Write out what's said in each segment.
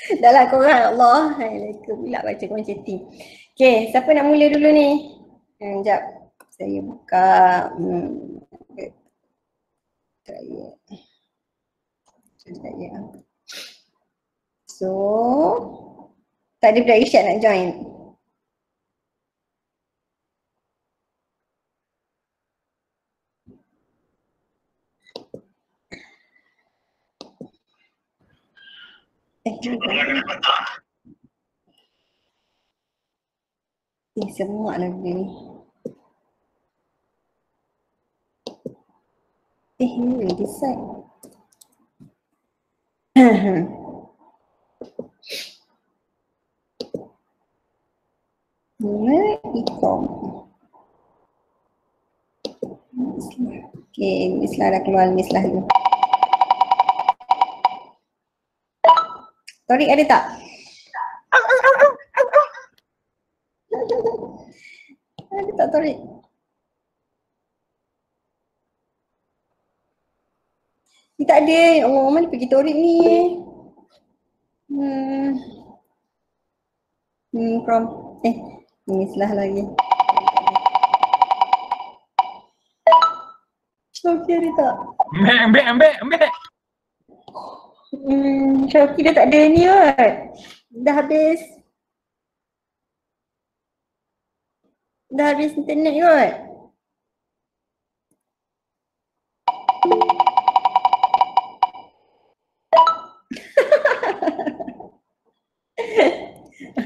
Dah lah korang, Allah. Hai, pula baca korang chatting. Okay, siapa nak mula dulu ni? Sekejap. Saya buka. Saya. So, tak ada budak Isyad nak join. Semak lah dia ni. Ni decide. Ikom. Okay, Mislah dah keluar, Mislah dulu. Torik ada tak? Ada tak Torik? Ni tak ada. Oh, mana pergi Torik ni? From Mislah lagi. Syauki ada tak? Ambek. Syauki dah tak ada ni kot. Dah habis. Dah habis internet kot.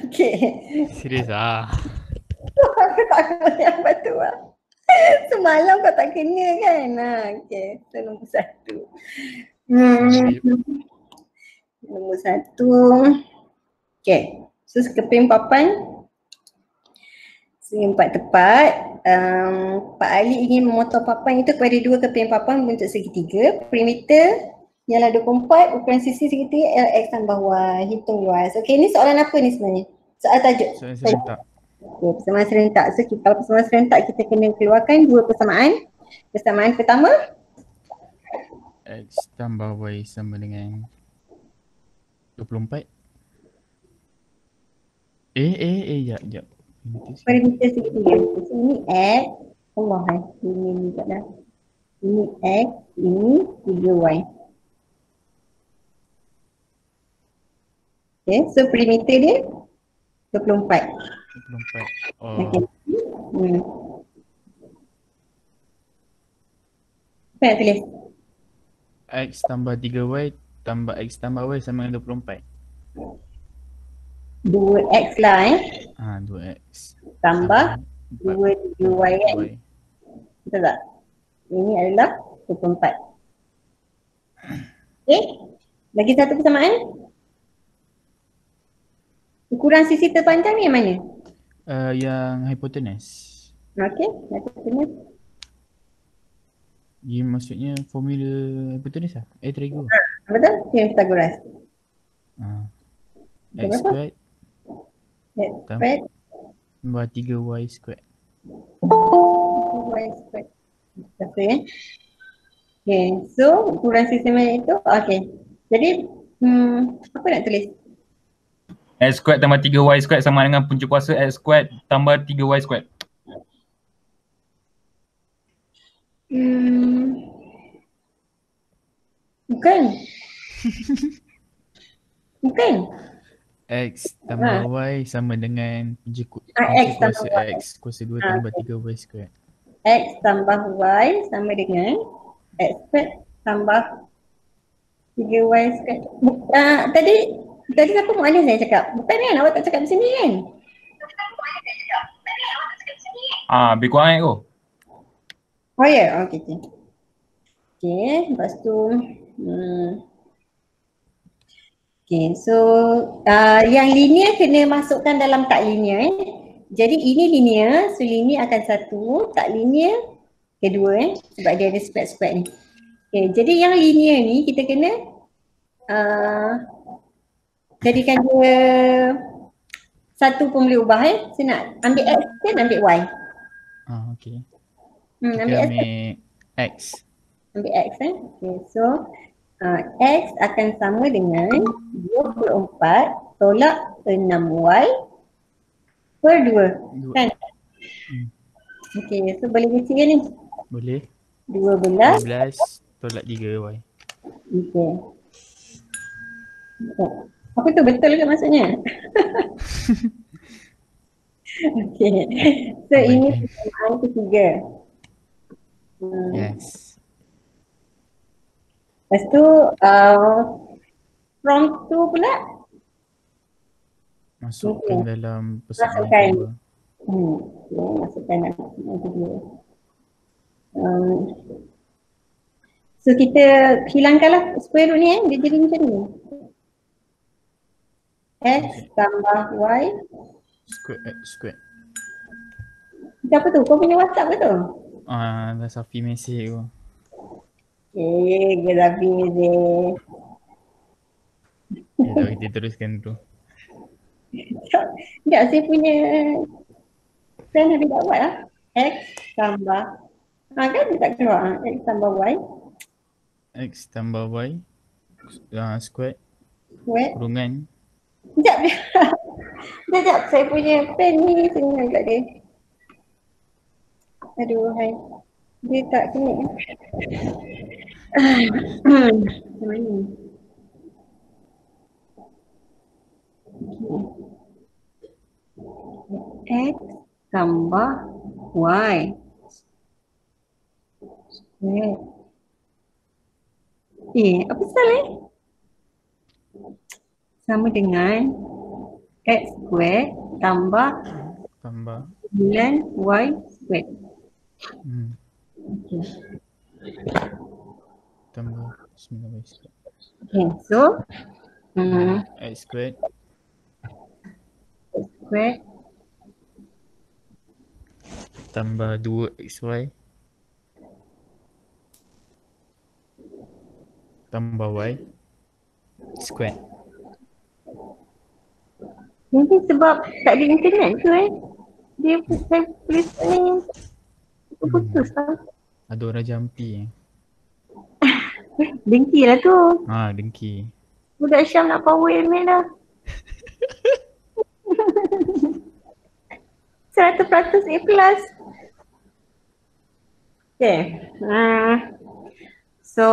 Okay. Serius ah. Aku tak kena yang batu lah. Semalam kau tak kena kan? Okay, itu nombor satu. Nombor satu. Okay, so keping papan. Empat tepat. Pak Ali ingin memotong papan itu kepada dua keping papan bentuk segitiga. Perimeter ialah 24, ukuran sisi segitiga LX tambah Y. Hitung luas. Okay, ni soalan apa ni sebenarnya? Soal tajuk. Soalan serentak. Okay, persamaan serentak. So kalau persamaan serentak kita kena keluarkan dua persamaan. Persamaan pertama X tambah Y sama dengan 24. Jap. perimeter segitiga. So ini X. Allah ini juga dah. Ini X, ini 3Y. Okay, so perimeter dia 24. 24. Oh. Okay. Apa nak tulis? X tambah 3Y tambah X tambah Y sama dengan 24. 2X lah 2X. Tambah 2Y kan? Betul tak? Ini adalah 24. Okay. Lagi satu persamaan. Ukuran sisi terpanjang ni yang mana? Yang hypotenuse. Okay. Hypotenuse. Dia maksudnya formula hypotenuse lah? Triangle. Betul? Yang Pythagoras. X squared tambah 3Y squared. Y squared. Okay. Okay. So ukuran sisi mana itu? Okay. Jadi apa nak tulis? X squared tambah 3Y squared sama dengan punca kuasa X squared tambah 3Y squared. Bukan. Bukan. X tambah Y sama dengan punca kuasa X kuasa 2 tambah 3Y squared. X tambah Y sama dengan X squared tambah 3Y squared. Tadi siapa Mu'alis yang cakap? Bukan kan? Awak tak cakap di sini kan? Lebih kurang kan tu? Oh ya, okay. Okay, lepas tu okay, so yang linear kena masukkan dalam tak linear Jadi ini linear, so linear akan satu, tak linear kedua sebab dia ada square-square ni. Okay, jadi yang linear ni kita kena jadikan dia satu pun boleh ubah So nak ambil X kan ambil Y. Okay. Ambil X. Ambil X Okay, so X akan sama dengan 24 tolak 6Y per 2. Kan? Okey, so boleh baca ni? Boleh. 12. 12 tolak 3Y. Okey. Apa tu betul ke maksudnya? Okey. So ini Abaikan. persamaan ketiga. Yes. Lepas tu from tu pula Masukkan Okey. dalam persamaan masukkan. kedua. Okay, masukkan dalam persamaan kedua. So kita hilangkanlah square root ni dia jadi macam ni. X tambah Y. Square X square. Siapa tu? Kau punya WhatsApp ke tu? Dah Safi mesej tu. Okay, Gezafi Mizir. Tak, kita teruskan tu. Sekejap, saya punya friend habis dah buat lah. X tambah, kan dia tak keluar. X tambah Y. X tambah Y square Square. kurungan. Sekejap. Sekejap, saya punya pen ni senang kat dia. Aduh, hai. Dia tak kena. Macam mana? X tambah Y. Square. Apa salah sama dengan X square tambah 9Y square. Okay. Tambah 9Y square. Okay, so X square tambah 2XY tambah Y square. mungkin sebab tak ada internet ke dia saya tulis ni putus lah. Ada orang jampi Dengki lah tu. dengki. Budak Syam nak power email dah. 100% A+. Okay. So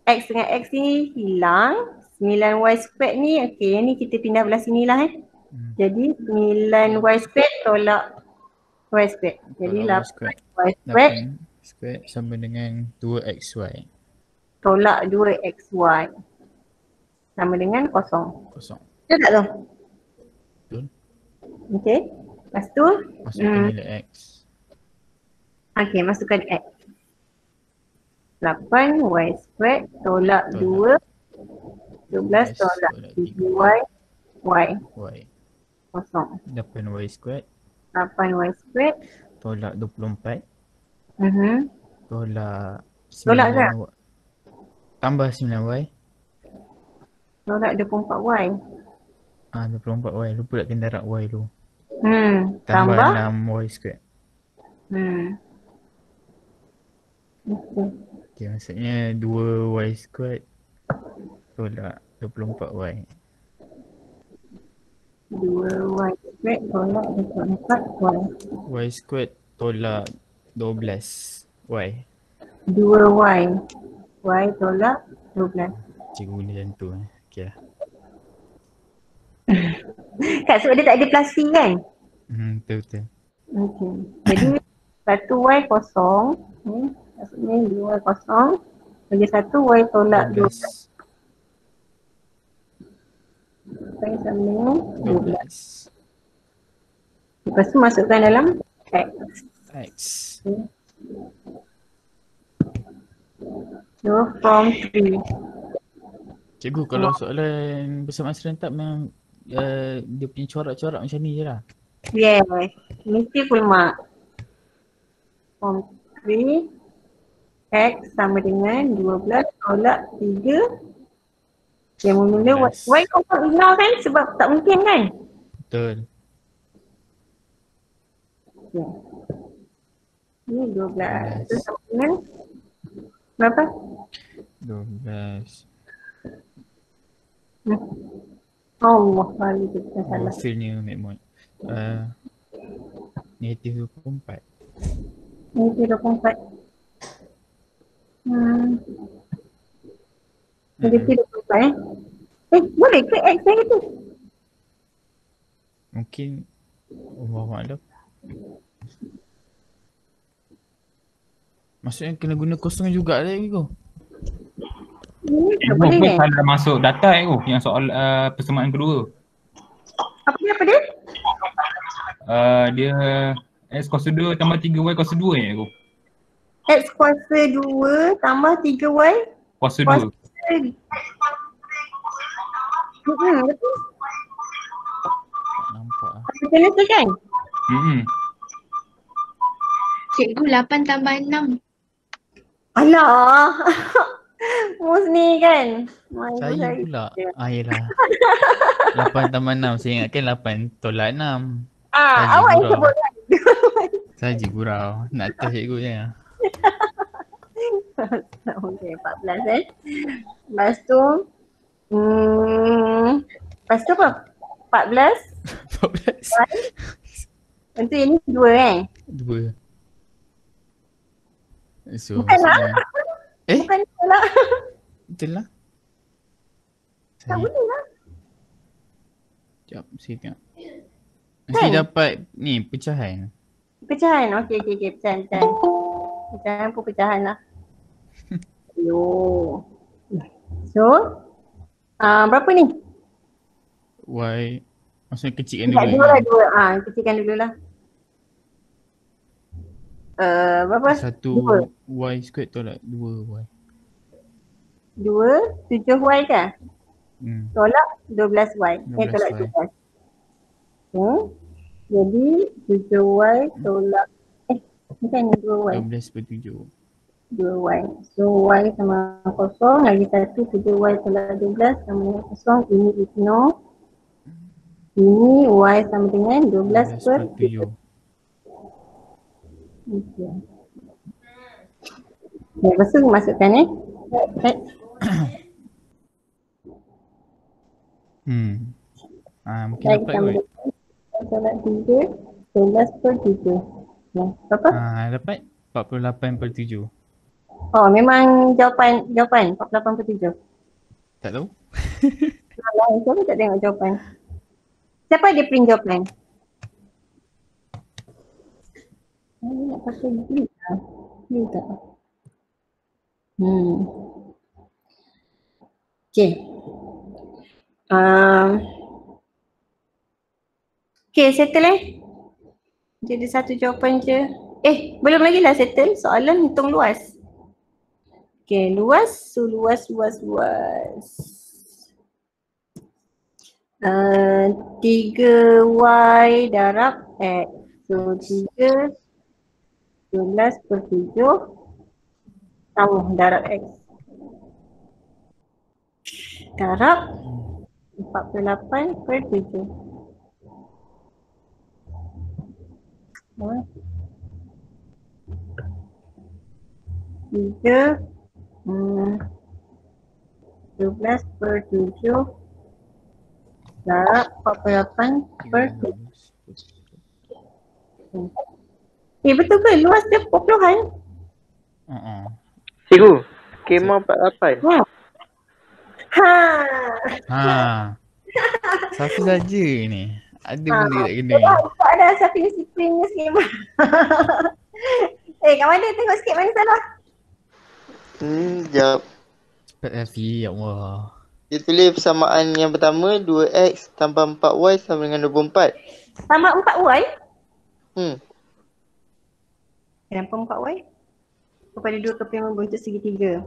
X dengan X ni hilang. 9Y squared ni, okay, ni kita pindah belah sini lah Jadi 9Y squared tolak Y squared. Jadi 8Y squared sama dengan 2XY tolak 2XY sama dengan kosong. Betul tak tu? Betul. Okay. Lepas tu masukkan nilai X. Okay, masukkan X. 8Y squared tolak 2. 12 tolak 3Y. Y. Kosong. 8Y squared 8Y squared tolak 24. Tolak 9. Tambah 9Y. Tolak 24Y. 24Y. Lupa nak kena darab Y tu. Tambah 6Y squared. Okay, maksudnya 2Y squared tolak 24Y. 2Y squared tolak 24Y. Y squared tolak 12Y. 2Y. Y tolak 12. Cikgu guna macam tu. Okay lah. Kat sebab dia tak ada plus C kan? Betul-betul. Okay. Jadi 1Y kosong. Maksudnya 2Y kosong. Bagi 1Y tolak 12. Sampai sama 12. Lepas tu masukkan dalam X. So from 3. Cikgu kalau soalan bersamaan serentak memang dia punya corak-corak macam ni je lah. Yes. Mesti full mark. From 3. X sama dengan 12 tolak 3. Yang mula Y kau tak ignore kan sebab tak mungkin kan? Betul. Okay. Ini 12. Itu sama dengan berapa? 12. Allah kali kita Oh, salah. hasilnya Mek Mod. Negatif 24. Ini 24. Negatif 24 boleh ke X saya tu? Mungkin Wallahualam. Maksudnya kena guna kosong juga lagi tu. Tak Ibu boleh pun kan? salah masuk data yang soal persamaan kedua. Apa dia? Dia X kuasa 2 tambah 3Y kuasa 2 aku. X kuasa 2 tambah 3Y Kuasa kuasa 2. betul. Tak nampak lah. Macam tu kan? Cikgu 8 tambah 6. Alah. Mus ni kan? Saya pula. Yelah. 8 tambah 6. Saya ingatkan 8 tolak 6. Saja awak yang gurau. sebut kan? Saja gurau. Nak test cikgu je. Okay, 14 Lepas tu lepas tu apa? 14 14. Lepas tu yang ni 2 kan? 2. So, Bukan lah. maksudnya- Bukan tu lah. Betul lah. Tak boleh lah. Sekejap, saya tengok. Mesti dapat ni pecahan. Pecahan. Okay. Pecahan. Pecahan pun pecahan lah. Yo. So, berapa ni? Y. Maksudnya kecilkan Tak, dulu. dua lah, dua. Kecilkan dulu lah. Berapa? 1 Y squared tolak 2 Y. 2, 7Y ke? Tolak 12Y. 12Y. Tolak 12. Jadi 7Y tolak bukan 2Y. 12/7. 2Y. So Y sama 0, lagi 1 7Y tolak 12 sama dengan 0. Ini ignore. Ini Y sama dengan 12/7. Okay. Lepas tu masukkan X. Mungkin dapat kot. Tolak 3, 12/7. Berapa? Dapat 48/7. Oh, memang jawapan 48/7. Tak tahu. Siapa tak tengok jawapan? Siapa dia print jawapan? Nak pakai glue lah. Glue tak? Okay. Okay, settle Jadi satu jawapan je. Belum lagi lah settle. Soalan hitung luas. Okay, luas. So luas. 3Y darab X. So 3 12/7 sama darab X. Darab 48/7. Tiga 12/7 darab 48/7. Betul ke? Luas dia perpuluhan? Cikgu, skema 48. Siapa saja ni? Ada benda tak kena. Tak ada Safi mesti printnya skema. Kat mana tengok sikit mana salah? Sekejap. Cepat Safi, ya Allah. Dia tulis persamaan yang pertama 2x tambah 4y sama dengan 24. Tambah 4y? Kenapa 4y? Kepada 2 keping membentuk segitiga.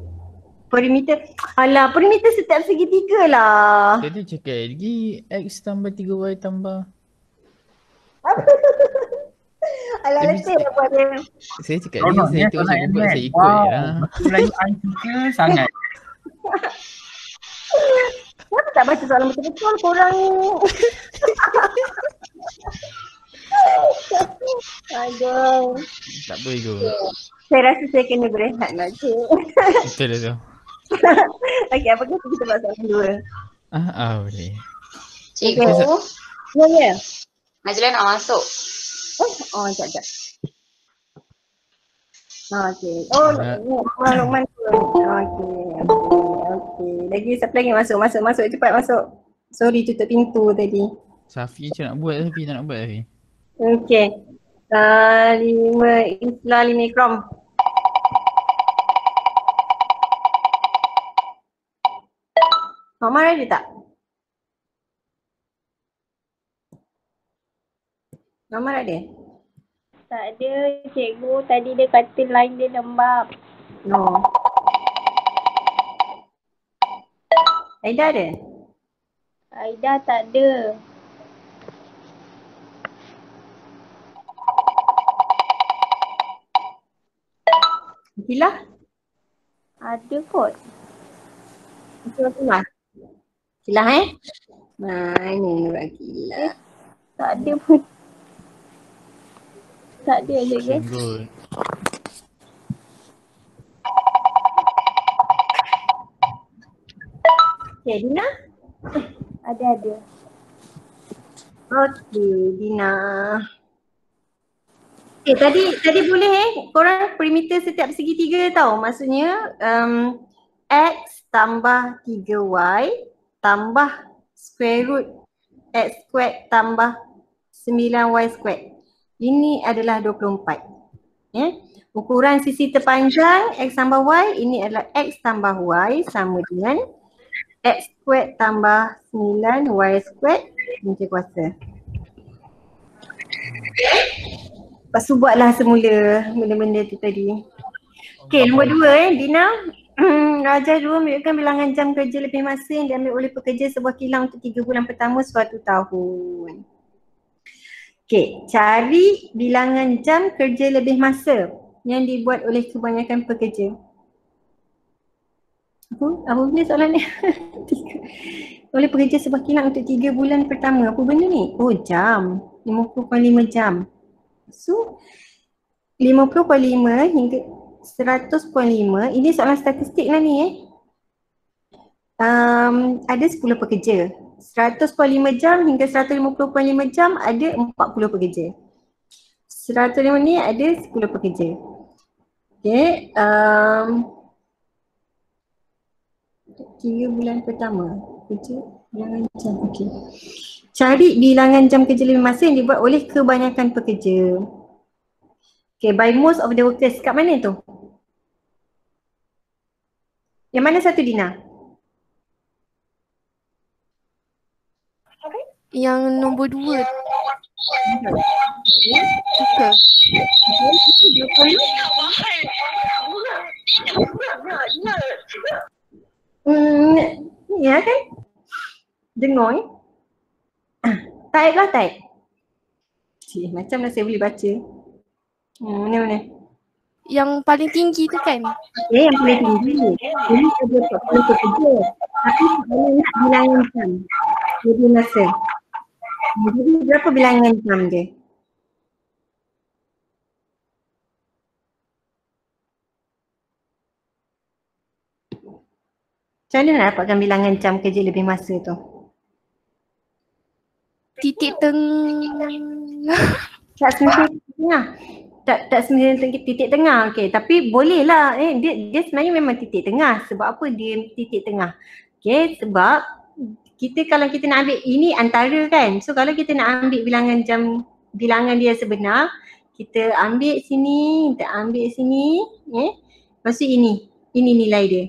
Perimeter. Alah, perimeter setiap segitiga lah. Tadi cakap lagi x tambah 3y tambah. Alah, letih lah buat dia. Saya cakap ni, saya tengok saya buat, saya ikut je lah. Melayu I suka sangat. Kenapa tak baca soalan betul-betul korang ni? Aduh. Tak boleh tu. Saya rasa saya kena berehat lah cik. Betul lah tu. Okey, apa kata kita buat soalan dua? Boleh. Cikgu, Ya, ya. Najla nak masuk. Sekejap. Okey. Oh, Luqman. Okey. Lagi siapa lagi masuk cepat masuk. Sorry tutup pintu tadi. Safi macam nak buat tapi tak nak buat Safi. Okey. 5 Islah 5 Ikram. Mama ada tak? Mama ada? Tak ada cikgu, tadi dia kata line dia lembab. No. Aida ada? Aida tak ada. Gila? Ada kot. Gila. Gila Mana Nurah Gila? Tak ada pun. Tak ada cikgu. Singgul. Okay, Dina? Ada. Okey, Dina. Tadi boleh korang perimeter setiap segitiga tau. Maksudnya X tambah 3Y tambah square root X squared tambah 9Y squared. Ini adalah 24. Ukuran sisi terpanjang X tambah Y, ini adalah X tambah Y sama dengan X squared tambah 9Y squared punca kuasa. Lepas tu buatlah semula benda-benda tu tadi. Okey, nombor 2 Dina. Rajah 2 menunjukkan bilangan jam kerja lebih masa yang diambil oleh pekerja sebuah kilang untuk 3 bulan pertama suatu tahun. Okey, cari bilangan jam kerja lebih masa yang dibuat oleh kebanyakan pekerja. Apa benda soalan ni? Oleh pekerja sebuah kilang untuk 3 bulan pertama. Apa benda ni? Oh, jam. 50.5 jam. So 50.5 hingga 100.5, ini soalan statistik lah ni ada 10 pekerja. 100.5 jam hingga 150.5 jam ada 40 pekerja. 105 ni ada 10 pekerja. Okay, 3 bulan pertama kerja bilangan jam. Okay. Cari bilangan jam kerja lebih masa yang dibuat oleh kebanyakan pekerja. Okay, by most of the workers. Kat mana tu? Yang mana satu Dina? Yang nombor 2. Tuka. Ya kan? Dengar type lah type. Cik, macam lah saya boleh baca. Mana? Yang paling tinggi tu kan? Okay, yang paling tinggi. Ini ada 40 pekerja. Tapi saya nak bilangan jam. Jadi masa. Jadi berapa bilangan jam dia? Macam mana nak dapatkan bilangan jam kerja lebih masa tu? Titik tengah. Tak semestinya titik tengah. Tak semestinya titik tengah. Okey, tapi boleh lah. Dia sebenarnya memang titik tengah. Sebab apa dia titik tengah? Okey, sebab kalau kita nak ambil ini antara kan. So kalau kita nak ambil bilangan jam, bilangan dia sebenar, kita ambil sini, kita ambil sini, lepas tu ini nilai dia.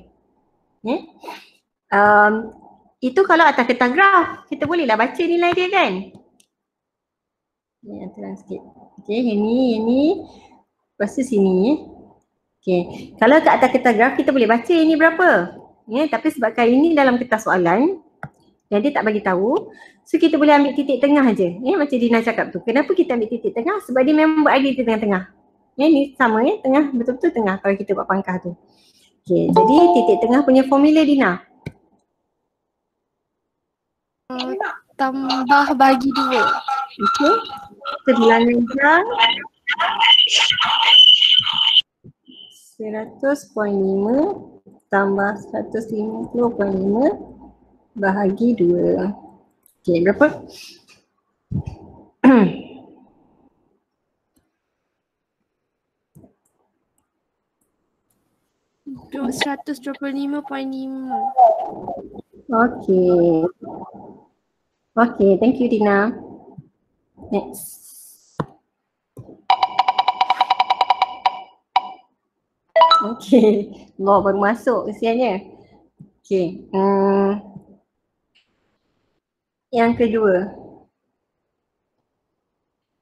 Itu kalau atas kertas graf, kita bolehlah baca nilai dia kan. Ni terang sikit. Okey, yang ni. Lepas tu sini. Okey, kalau kat atas kertas graf kita boleh baca ini berapa. Tapi sebabkan ini dalam kertas soalan, yang dia tak bagi tahu, so kita boleh ambil titik tengah je. Macam Dina cakap tu. Kenapa kita ambil titik tengah? Sebab dia memang berada di tengah-tengah. Ni sama tengah, betul-betul tengah kalau kita buat pangkah tu. Okey, jadi titik tengah punya formula Dina. Tambah bagi 2. Okey. Bilangan jam 100.5 tambah 150.5 bahagi 2. Okey, berapa? 125.5. Okey. Okey, thank you Dina. Next. Okey, baru masuk kesiannya. Okey, yang kedua.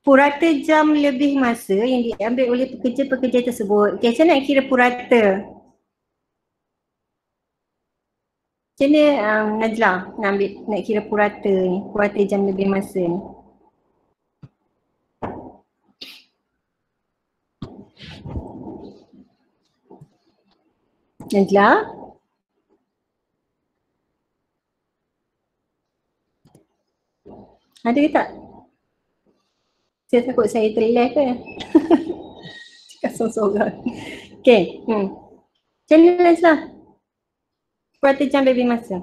Purata jam lebih masa yang diambil oleh pekerja-pekerja tersebut. Okey, macam mana nak kira purata? Macam mana Najla nak kira purata ni, purata jam lebih masa ni? Najla? Ada ke tak? Saya takut saya terleh ke? Cakap sorang-sorang. Okay. Macam mana Najla? Purata jam lebih masa.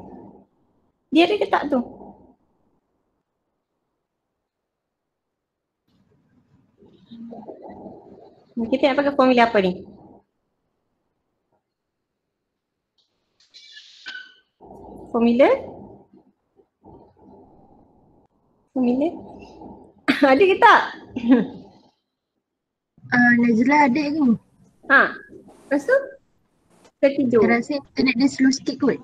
Dia ada ke tak tu? Kita nak pakai formula apa ni? Formula? Formula? Ada ke tak? Najla ada ke? Lepas tu? Tertidur. Saya rasa internet dia slow sikit kot.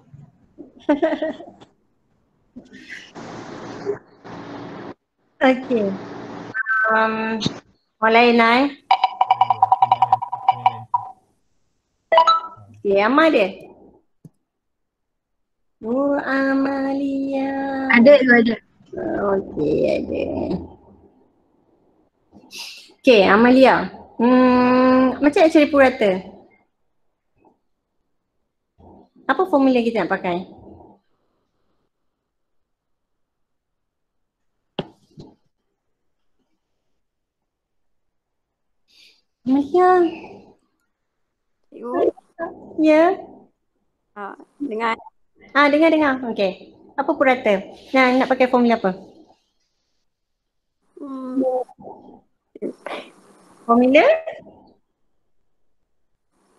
Okay. Orang lain lah Okay, Amal dia? Amalia. Ada ke ada? Okay, ada. Okay, Amalia. Macam nak cari purata? Apa formula kita nak pakai? Amalia. Ya. Dengar. Dengar. Okay. Apa purata? Nak pakai formula apa? Formula?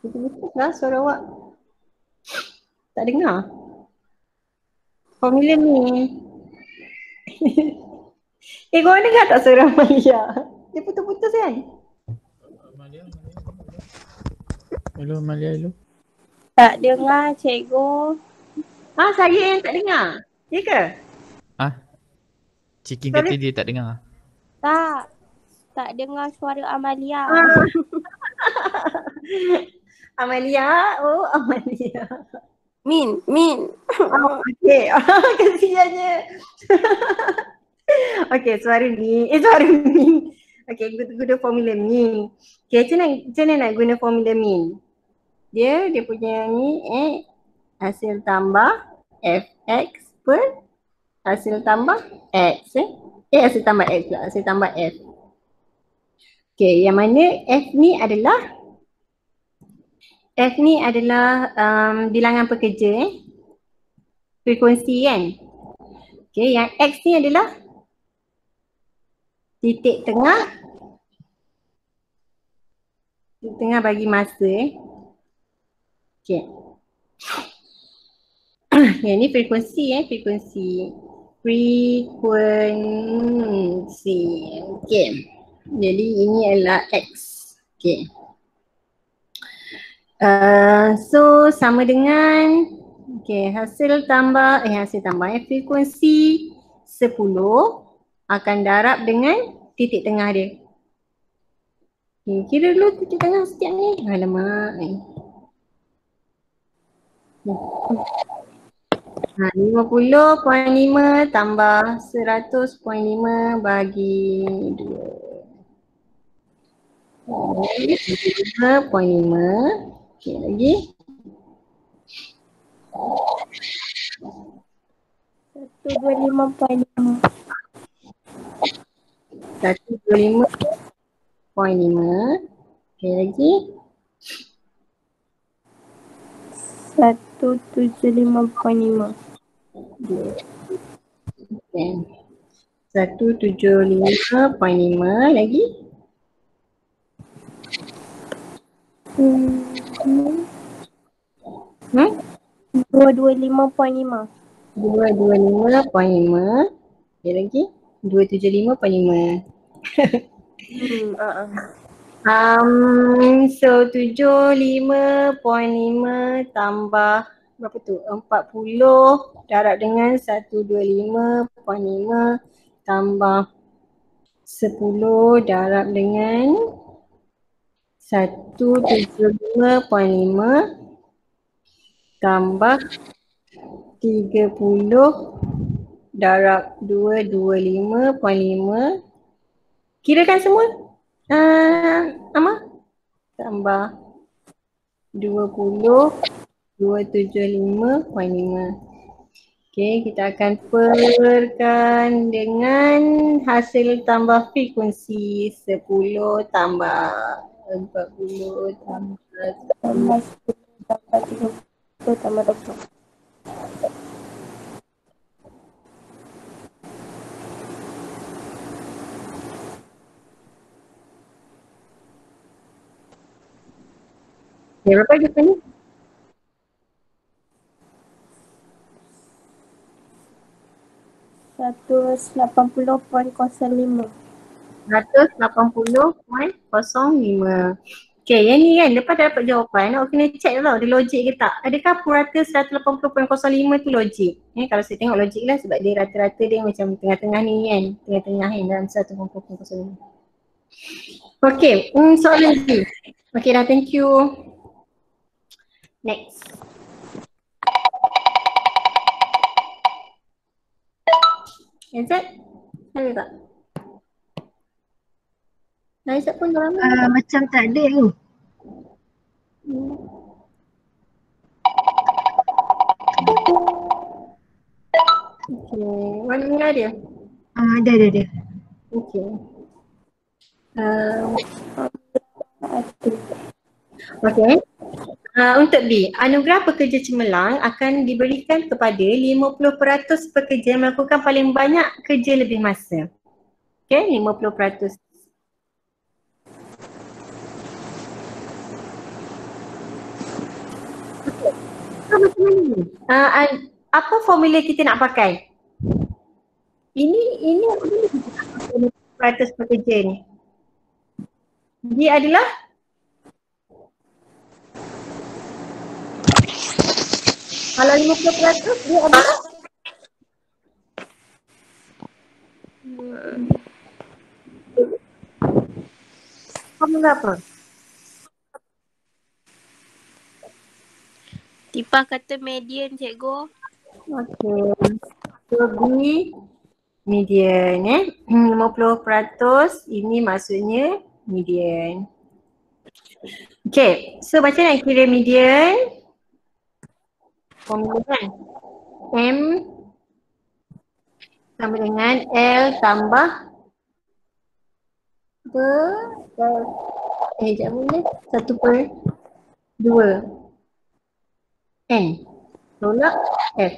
Betul-betul lah suara awak. Tak dengar. Formula ni. Korang dengar tak suara Amalia? Dia putus-putus kan? Hello Amalia, hello. Tak dengar cikgu. Saya yang tak dengar. Ya ke? Cikin kata dia tak dengar. Tak dengar suara Amalia. Amalia? Amalia. Min. Okay. Kesiannya. Okay, suara Min. Okay, guna formula Min. Okay, macam mana nak guna formula Min? Dia punya ni hasil tambah fx per hasil tambah x hasil tambah x pula, hasil tambah f. Okay, yang mana f ni adalah bilangan pekerja frekuensi kan. Okay, yang x ni adalah titik tengah bagi masa Okay. Yang ni frekuensi. Okay. Jadi ini adalah x. Okay. So sama dengan hasil tambah frekuensi 10 akan darab dengan titik tengah dia. Kira dulu titik tengah setiap ni. Alamak. 50.5 tambah 100.5 bagi 2. 5.5. Okay, lagi. 125.5. 125.5. Okay, lagi. 175.5. Okay. 175.5 lagi. Hmm. Hmm? 225.5. 225.5. Okay, lagi. 275.5. So 75.5 tambah berapa tu? 40 darab dengan 125.5 tambah 10 darab dengan 175.5 tambah 30 darab 225.5. Kirakan semua. Amma? Tambah 20 275.5. Okey, kita akan perkan dengan hasil tambah frekuensi 10 tambah 40 tambah 10 tambah 30 tambah 20. Okay, berapa kita ni? $180.05. 180.05. Okay, yang ni kan lepas dah dapat jawapan, awak kena check tau dia logik ke tak. Adakah purata 180.05 tu logik? Kalau saya tengok logik lah sebab dia rata-rata dia macam tengah-tengah ni kan. Tengah-tengah kan dalam 180.05. Okay, soalan lagi. Okay dah, thank you. Next. Izzat? Ada tak? Izzat pun dah lama. Macam tak ada tu. Okay, mana Mira dia? Ada. Okay. Okay. Untuk B, anugerah pekerja cemerlang akan diberikan kepada 50% pekerja yang melakukan paling banyak kerja lebih masa. Okay, 50%. Macam mana ni? Apa formula kita nak pakai? Ini 50% pekerja ni. Dia adalah kalau 50% dia adalah formula apa? Tipah kata median, cikgu. Okay. So B median 50% ini maksudnya median. Okay, so macam nak kira median? Formula kan? M sama dengan L tambah sekejap boleh 1/2 N tolak F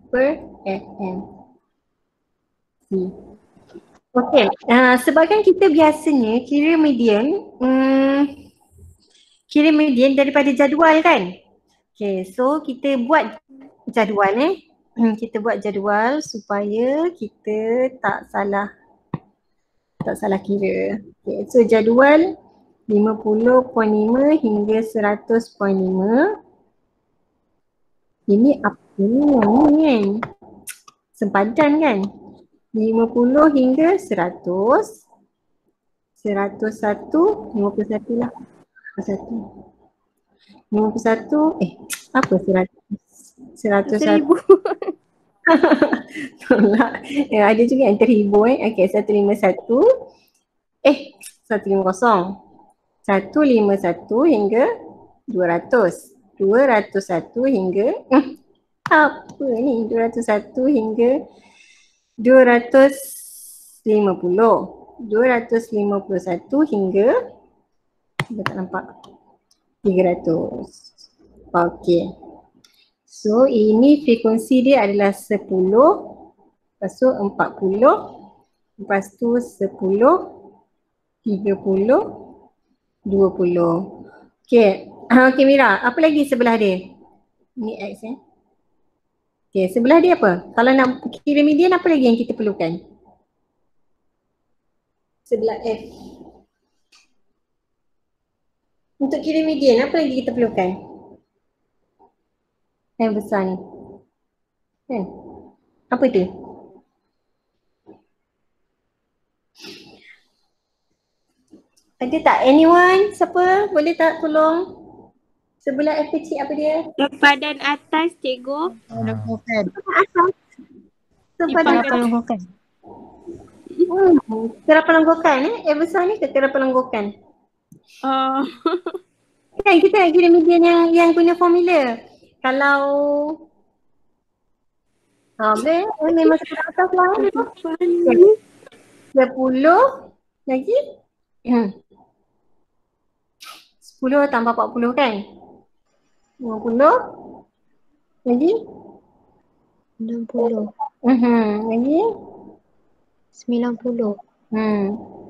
per Fn. Okay, sebabkan kita biasanya kira median daripada jadual kan? Okay, so kita buat jadual kita buat jadual supaya kita tak salah kira. Okay, so jadual 50.5 hingga 100.5. Ini apa ni kan? Sempadan kan? 50 hingga 100. 101, 51 lah. 51, apa 100? 101. Tolak. Ada juga yang terhibur Okay, 151. 150. 151 hingga 200. 201 hingga apa ni? 201 hingga 250. 251 hingga tak nampak 300. Okey. So ini frekuensi dia adalah 10, lepas tu 40, lepas tu 10, 30, 20. Okay. Okay Mira, apa lagi sebelah dia? Ni X Okay, sebelah dia apa? Kalau nak kira median, apa lagi yang kita perlukan? Sebelah F. Untuk kira median, apa lagi kita perlukan? Yang besar ni. Kan? Apa tu? Ada tak anyone? Siapa? Boleh tak tolong? Sebelah F kecil apa dia? Sempadan atas, cikgu. Pelenggokan. Sempadan atas. Pelenggokan. Kira pelenggokan F besar ni ke kira pelenggokan? Kan kita nak kira median yang guna formula. Kalau memang sebelah atas lah. 10 lagi 10 tambah 40 kan? 50 lagi 60. lagi 90.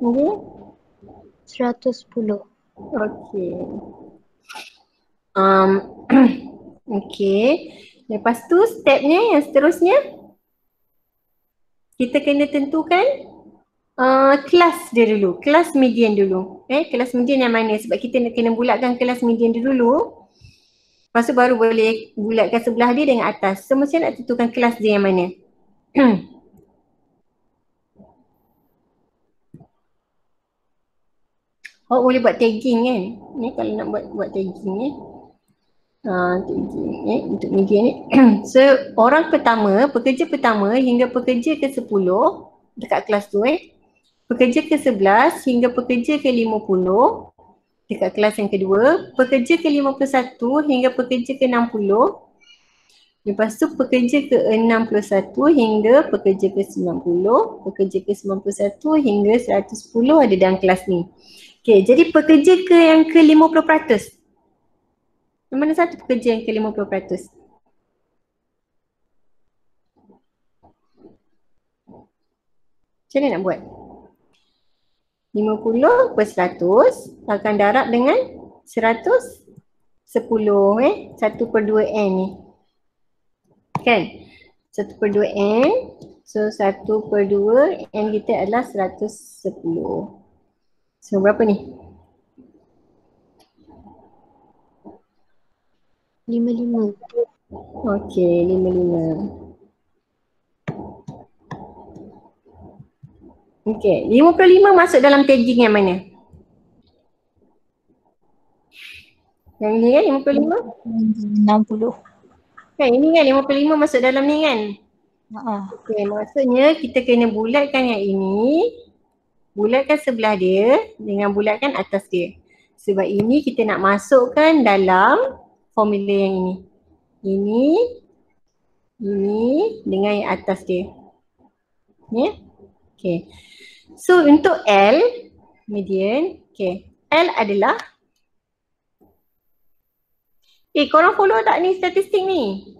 lagi 110. okey. Okey. Lepas tu stepnya yang seterusnya kita kena tentukan kelas dia dulu, kelas median dulu. Kelas median yang mana? Sebab kita nak kena bulatkan kelas median dia dulu. Lepas tu baru boleh bulatkan sebelah dia dengan atas. So macam nak tentukan kelas dia yang mana? Boleh buat tagging kan? Ni kalau nak buat tagging tagging untuk median ni. So orang pertama, pekerja pertama hingga pekerja ke-10 dekat kelas tu pekerja ke-11 hingga pekerja ke-50 dekat kelas yang kedua, pekerja ke-51 hingga pekerja ke-60, lepas tu pekerja ke-61 hingga pekerja ke-90, pekerja ke-91 hingga 110 ada dalam kelas ni. Okay, jadi pekerja yang ke-50%. Mana satu pekerja yang ke-50%? Macam mana nak buat? 50 per 100 akan darab dengan 110 1 per 2n ni. Kan? 1 per 2n. So 1 per 2 n kita adalah 110. So berapa ni? 55. Okey, 55. Okey, 55 masuk dalam tagging yang mana? Yang ini kan 55? 60. Kan ini kan 55 masuk dalam ni kan? Okey, maksudnya kita kena bulatkan yang ini, bulatkan sebelah dia dengan bulatkan atas dia. Sebab ini kita nak masukkan dalam formula yang ini. Ini dengan yang atas dia. Ya? Okey. So untuk L, median, okay. L adalah korang follow tak ni statistik ni?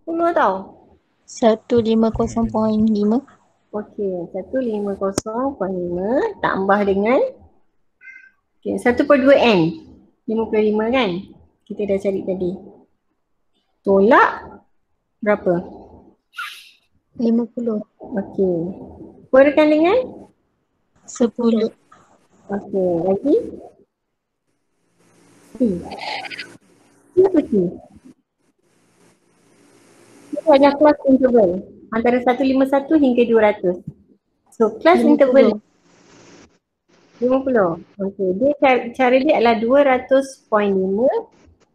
Follow tau? 150.5. Okey, 150.5 tambah dengan 1 per 2n 55 kan? Kita dah cari tadi. Tolak berapa? 50. Okey. Kurangkan dengan 10. Okey, lagi? Kenapa T? Ini adalah kelas interval antara 151 hingga 200. So kelas interval 50. Okey, dia cara dia adalah 200.5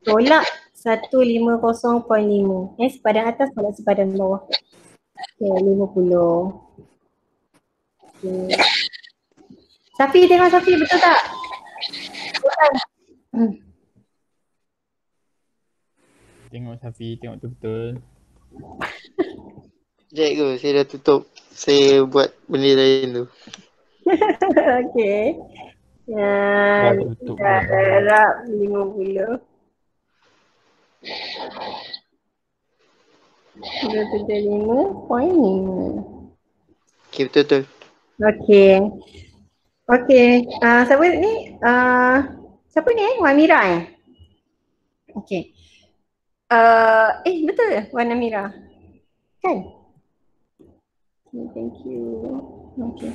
tolak 150.5. Sepadan atas tolak sepadan bawah. Okey, 50. Okay. Safi, tengok Safi, betul tak? Betul. Tengok Safi, tengok betul-betul. Cikgu, saya dah tutup. Saya buat benda lain tu. Okey. Dah tutup Dah dah. darab 50. 275.5. Okay, betul-betul. Okey. Okey. Siapa ni? Siapa ni Wan Amira Okey. Betul ke Wan Amira? Kan? Okay, thank you. Okey.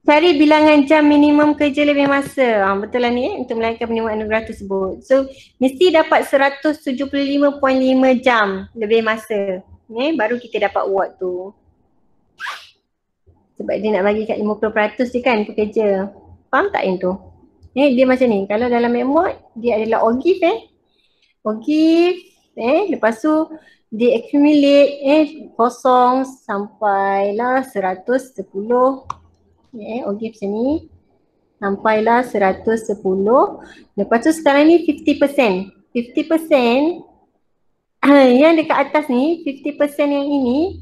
Cari bilangan jam minimum kerja lebih masa. Betul lah ni untuk melakukan penerimaan anugerah tersebut. So, mesti dapat 175.5 jam lebih masa. Baru kita dapat award tu. Sebab dia nak bagi kat 50% dia kan pekerja. Faham tak yang tu? Dia macam ni. Kalau dalam MedMod, dia adalah OGIF lepas tu dia accumulate kosong sampailah 110. OGIF macam ni. Sampailah 110. Lepas tu sekarang ni 50%. 50% yang dekat atas ni, 50% yang ini,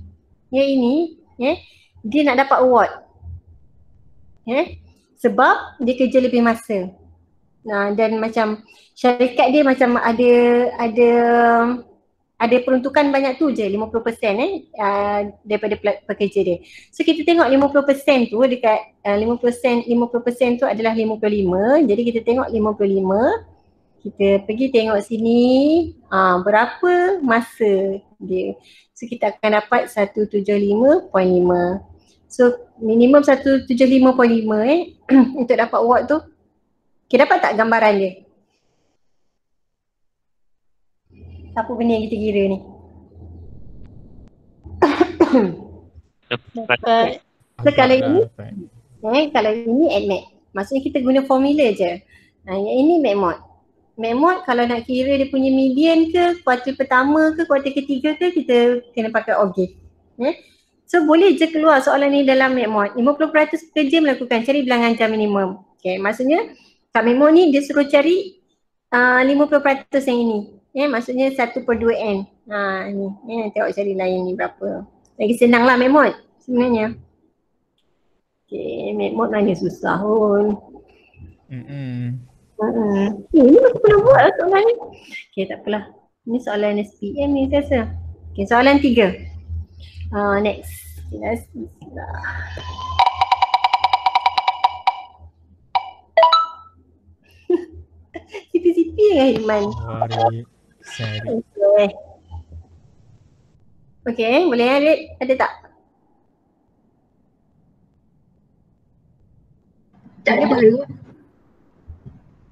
dia nak dapat award. Sebab dia kerja lebih masa. Dan macam syarikat dia macam ada peruntukan banyak tu je, 50% daripada pekerja dia. So kita tengok 50% tu dekat 50% tu adalah 55. Jadi kita tengok 55. Kita pergi tengok sini berapa masa dia. So kita akan dapat 175.5. So minimum 175.5 untuk dapat award tu. Okay, dapat tak gambaran dia? Apa benda yang kita kira ni? Dapat. So kalau ini AdMed. Maksudnya kita guna formula je. Yang ini MedMod. MedMod kalau nak kira dia punya median ke, kuartil pertama ke, kuartil ketiga ke, kita kena pakai OGIF. So boleh je keluar soalan ni dalam MedMod. 50% pekerja melakukan cari bilangan jam minimum. Okay, maksudnya kat MedMod ni dia suruh cari 50% yang ini. Maksudnya 1/2n. Ni. Tengok cari lain ni berapa. Lagi senang lah MedMod sebenarnya. Okay, MedMod mana susah pun. Ini masih pernah buat lah soalan ni. Okay, tak apalah. Ini soalan SPM ni saya rasa. Okay, soalan 3. Next. Sipi-sipi dengan Iman. Okay, boleh Red? Ada tak? Tak ada.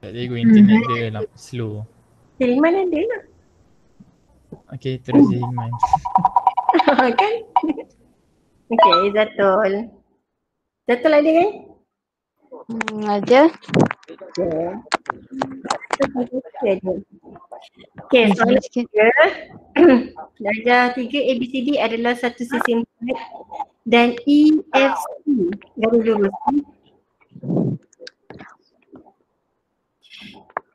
Tak ada internet dia slow. Iman ada lah. Okay, terus Iman. Kan? Okay, Zatul. Zatul ada kan? Ada. Okay, soalan 3. Darjah 3 ABCD adalah satu sistem dan EFC garis lurus.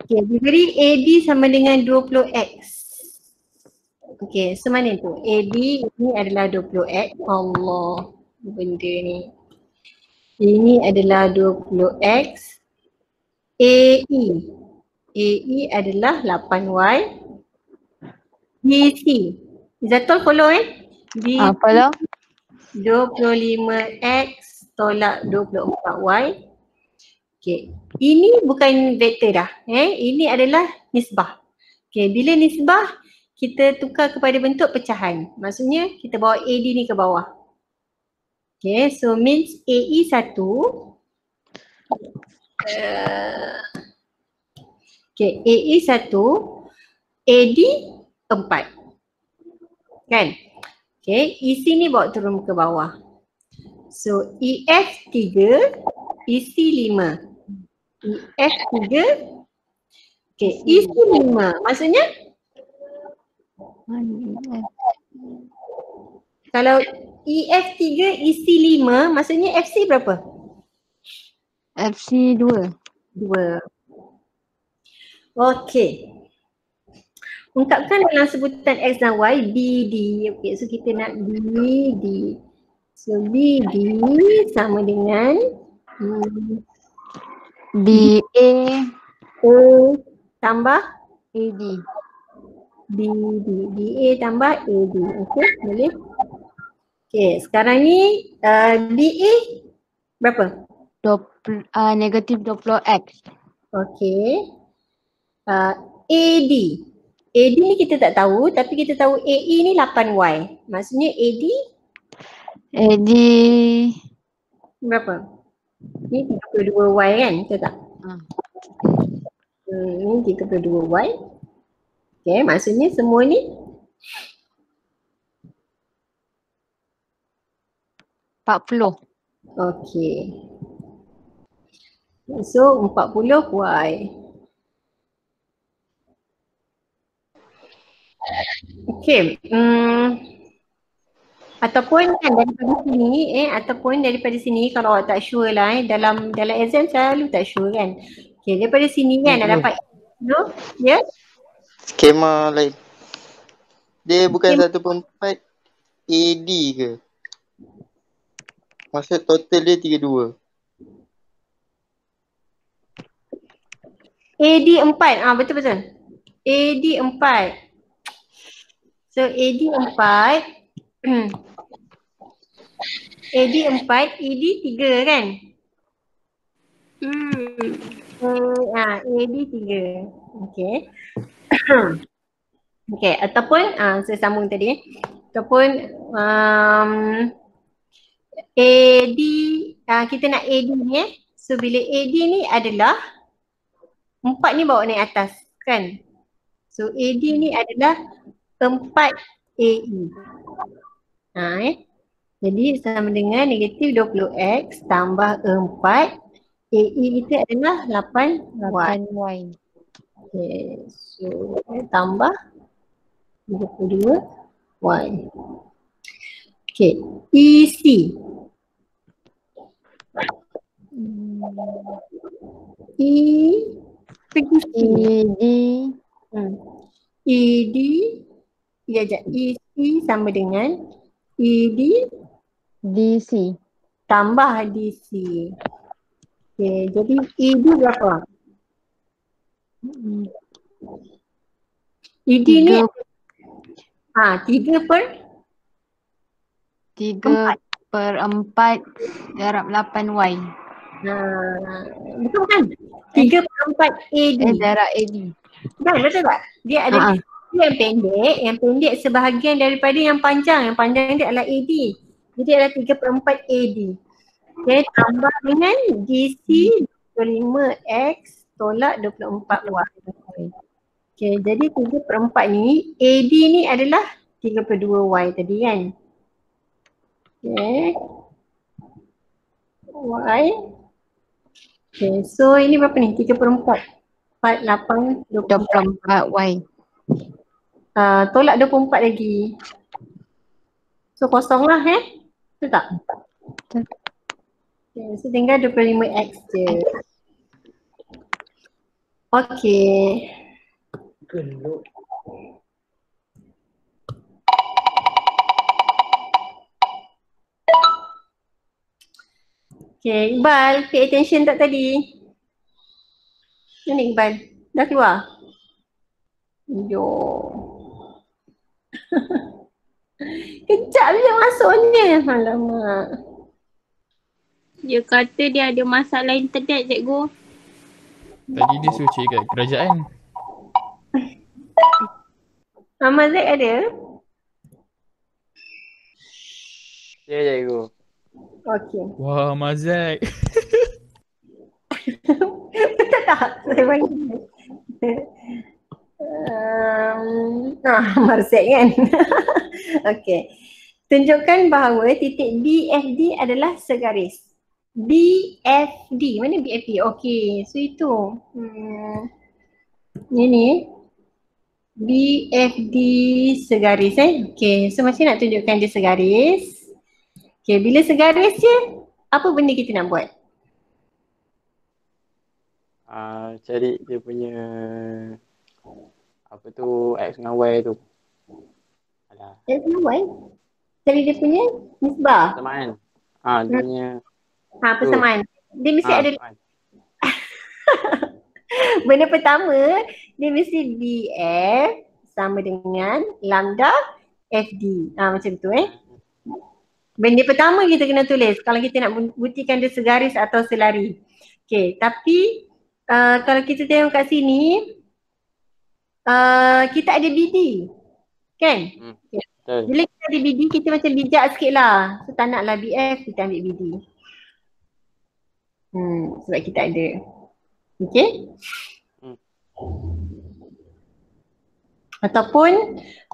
Okay, diberi AB sama dengan 20x. Okay, so mana tu? AB ini adalah 20x. Allah, benda ni. Ini adalah 20x. AE adalah 8y. BC. Zatul follow BC Follow. 25x tolak 24y. Okay. Ini bukan vektor dah. Ini adalah nisbah. Okay. Bila nisbah, kita tukar kepada bentuk pecahan. Maksudnya, kita bawa AD ni ke bawah. Okay. So, means AE 1. Okay. AE 1. AD 4. Kan? Okay. EC ni bawa turun ke bawah. So, EF 3. EC 5. EF 3. Okay, EC 5. Maksudnya? Kalau EF 3, EC 5, maksudnya FC berapa? FC 2. 2. Okay. Ungkapkan dalam sebutan X dan Y, BD. Okay, so kita nak BD. So BD sama dengan BA O tambah AD. BA tambah AD. Okey, boleh? Okey, sekarang ni BA berapa? Negatif 20x. Okey. AD. AD ni kita tak tahu tapi kita tahu AE ni 8Y. Maksudnya AD Jadi berapa? Ni 32Y kan? Betul tak? Ni 32Y. Okey, maksudnya semua ni 40. okey. So 40Y. Okey, ataupun kan daripada sini kalau awak tak sure lah dalam exam selalu tak sure kan. Okey, daripada sini kan dah dapat no? Ya? Skema lain. Dia bukan 1/4 AD ke? Maksud total dia 32. AD 4. Betul-betul. AD 4. So AD 4 AD 4, ED 3 kan? AD 3. Okey. Okey, ataupun saya sambung tadi. Ataupun AD, kita nak AD ni So bila AD ni adalah 4 ni bawa naik atas kan? So AD ni adalah 4 AE. Jadi sama dengan negatif 20x tambah 4 AE kita adalah 8Y. Okay, so tambah 32Y. Okay, EC. Pergi C. ED. Ya, EC sama dengan ED DC tambah DC. Okay, jadi ED berapa? ED ni 3 per 3/4 darab 8Y. Betul kan? 3 per 4 AD. Darab AD. Kan, betul tak? Dia ada yang pendek sebahagian daripada yang panjang. Yang panjang dia adalah AD. Jadi adalah 3 per 4 AD. Okay, tambah dengan DC 25X tolak 24Y. Okay, jadi 3 per 4 ni, AD ni adalah 3 per 2Y tadi kan? Okay. Y. Okay, so ini berapa ni? 3 per 4. 4, 8, 24Y. Tolak 24 lagi. So kosong lah Betul tak? Okay, so tinggal 25X je. Okay. Okay, Iqbal, pay attention tak tadi? Mana Iqbal? Dah keluar? Yo. Kejap je masuknya. Alamak. Dia kata dia ada masalah internet, cikgu. Tadi dia suruh cek kat kerajaan. Ahmad Zaid ada? Ya, cikgu. Okey. Wah, Mazak. Betul tak? Saya bagi. Marzek kan? Okey. Tunjukkan bahawa titik BFD adalah segaris. BFD. Mana BFD? Okey. So itu. Ini. BFD segaris Okey. So macam nak tunjukkan dia segaris. Okey. Bila segaris je, apa benda kita nak buat? Cari dia punya apa tu, X dengan Y tu. X dengan Y? Cari dia punya nisbah? Persamaan. Dia punya persamaan. Dia mesti ada benda pertama, dia mesti BF sama dengan lambda FD. Macam tu Benda pertama kita kena tulis kalau kita nak buktikan dia segaris atau selari. Okay, tapi kalau kita tengok kat sini kita ada BD. Kan? Bila kita ada BD, kita macam bijak sikit lah. So tak naklah BF, kita ambil BD. Sebab kita ada. Okay?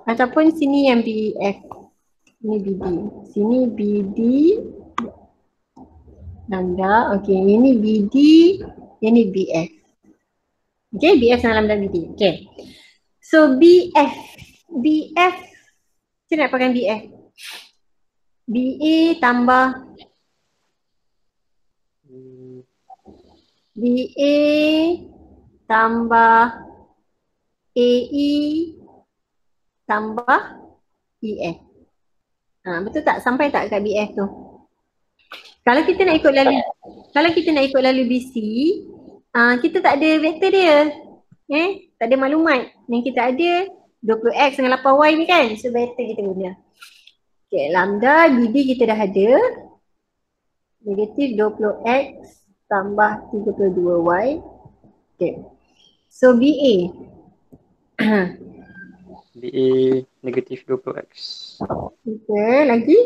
Ataupun sini yang BF. Ini BD. Sini BD. Lambda. Okay, ini BD. Ini BF. Okay, BF sama lambda BD. Okay. So BF. Kita nak pakai BF. BA tambah BA tambah AE tambah EF. Betul tak? Sampai tak kat BF tu? Kalau kita nak ikut lalu BC, kita tak ada vektor dia. Tak ada maklumat. Yang kita ada 20x dengan 8y ni kan. So vektor kita guna. Okay, lambda BD kita dah ada. Negatif 20x tambah 32y. Okay. So BA. BA negatif 20x. Okay, lagi.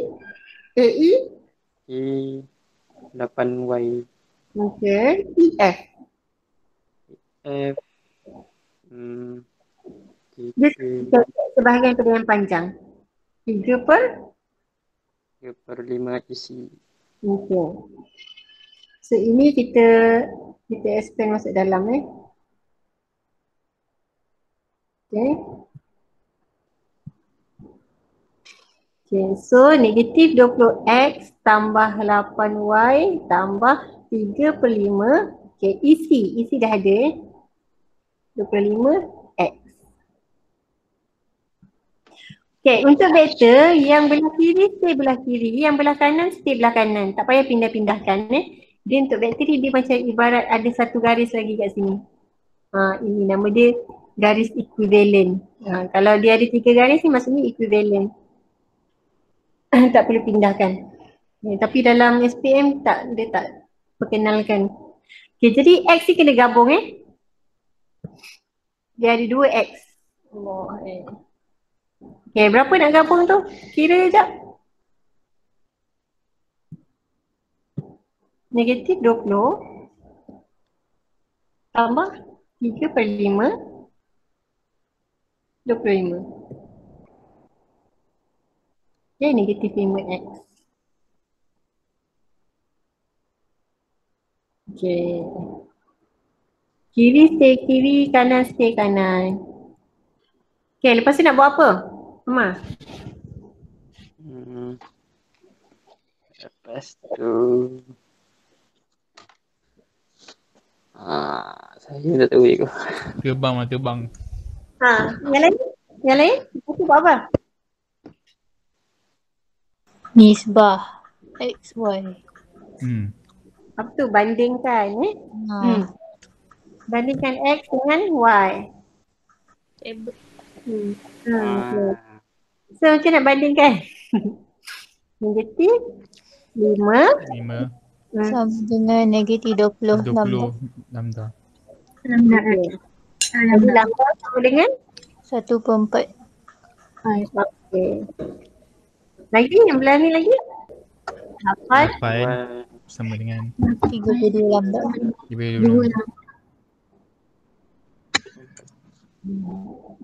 AE. E 8y. Okay. EF. F. Dia sebahagian pada yang panjang. 3/5 isi. Okay. So ini kita expand masuk dalam Okay. Okay, so negatif 20x tambah 8y tambah 3/5. Okay, isi dah ada 25x. Okay, untuk vektor yang belah kiri stay belah kiri, yang belah kanan stay belah kanan. Tak payah pindah-pindahkan Dia untuk vektor ni dia macam ibarat ada satu garis lagi kat sini. Ini nama dia garis equivalent. Kalau dia ada 3 garis ni maksudnya equivalent. Tak perlu pindahkan. Tapi dalam SPM dia tak perkenalkan. Okay, jadi X ni kena gabung Dia ada 2X. Okay, berapa nak gabung tu? Kira sekejap. Negatif 20 tambah 3/5 25. Okay, negatif 5x. Okay. Kiri stay kiri, kanan stay kanan. Okay, lepas tu nak buat apa? Mama? Lepas tu saya tak tahu je. Terbang. Yang lain? Lepas tu buat apa? Nisbah XY. Apa tu? Bandingkan Bandingkan X dengan Y. Okay. So macam nak bandingkan? Negatif 5 sama dengan negatif 20 lambda. Jadi lambda sama dengan 1/4. Okay. Lagi yang belah ni lagi 8 sama dengan 32 lambda. 32 lambda.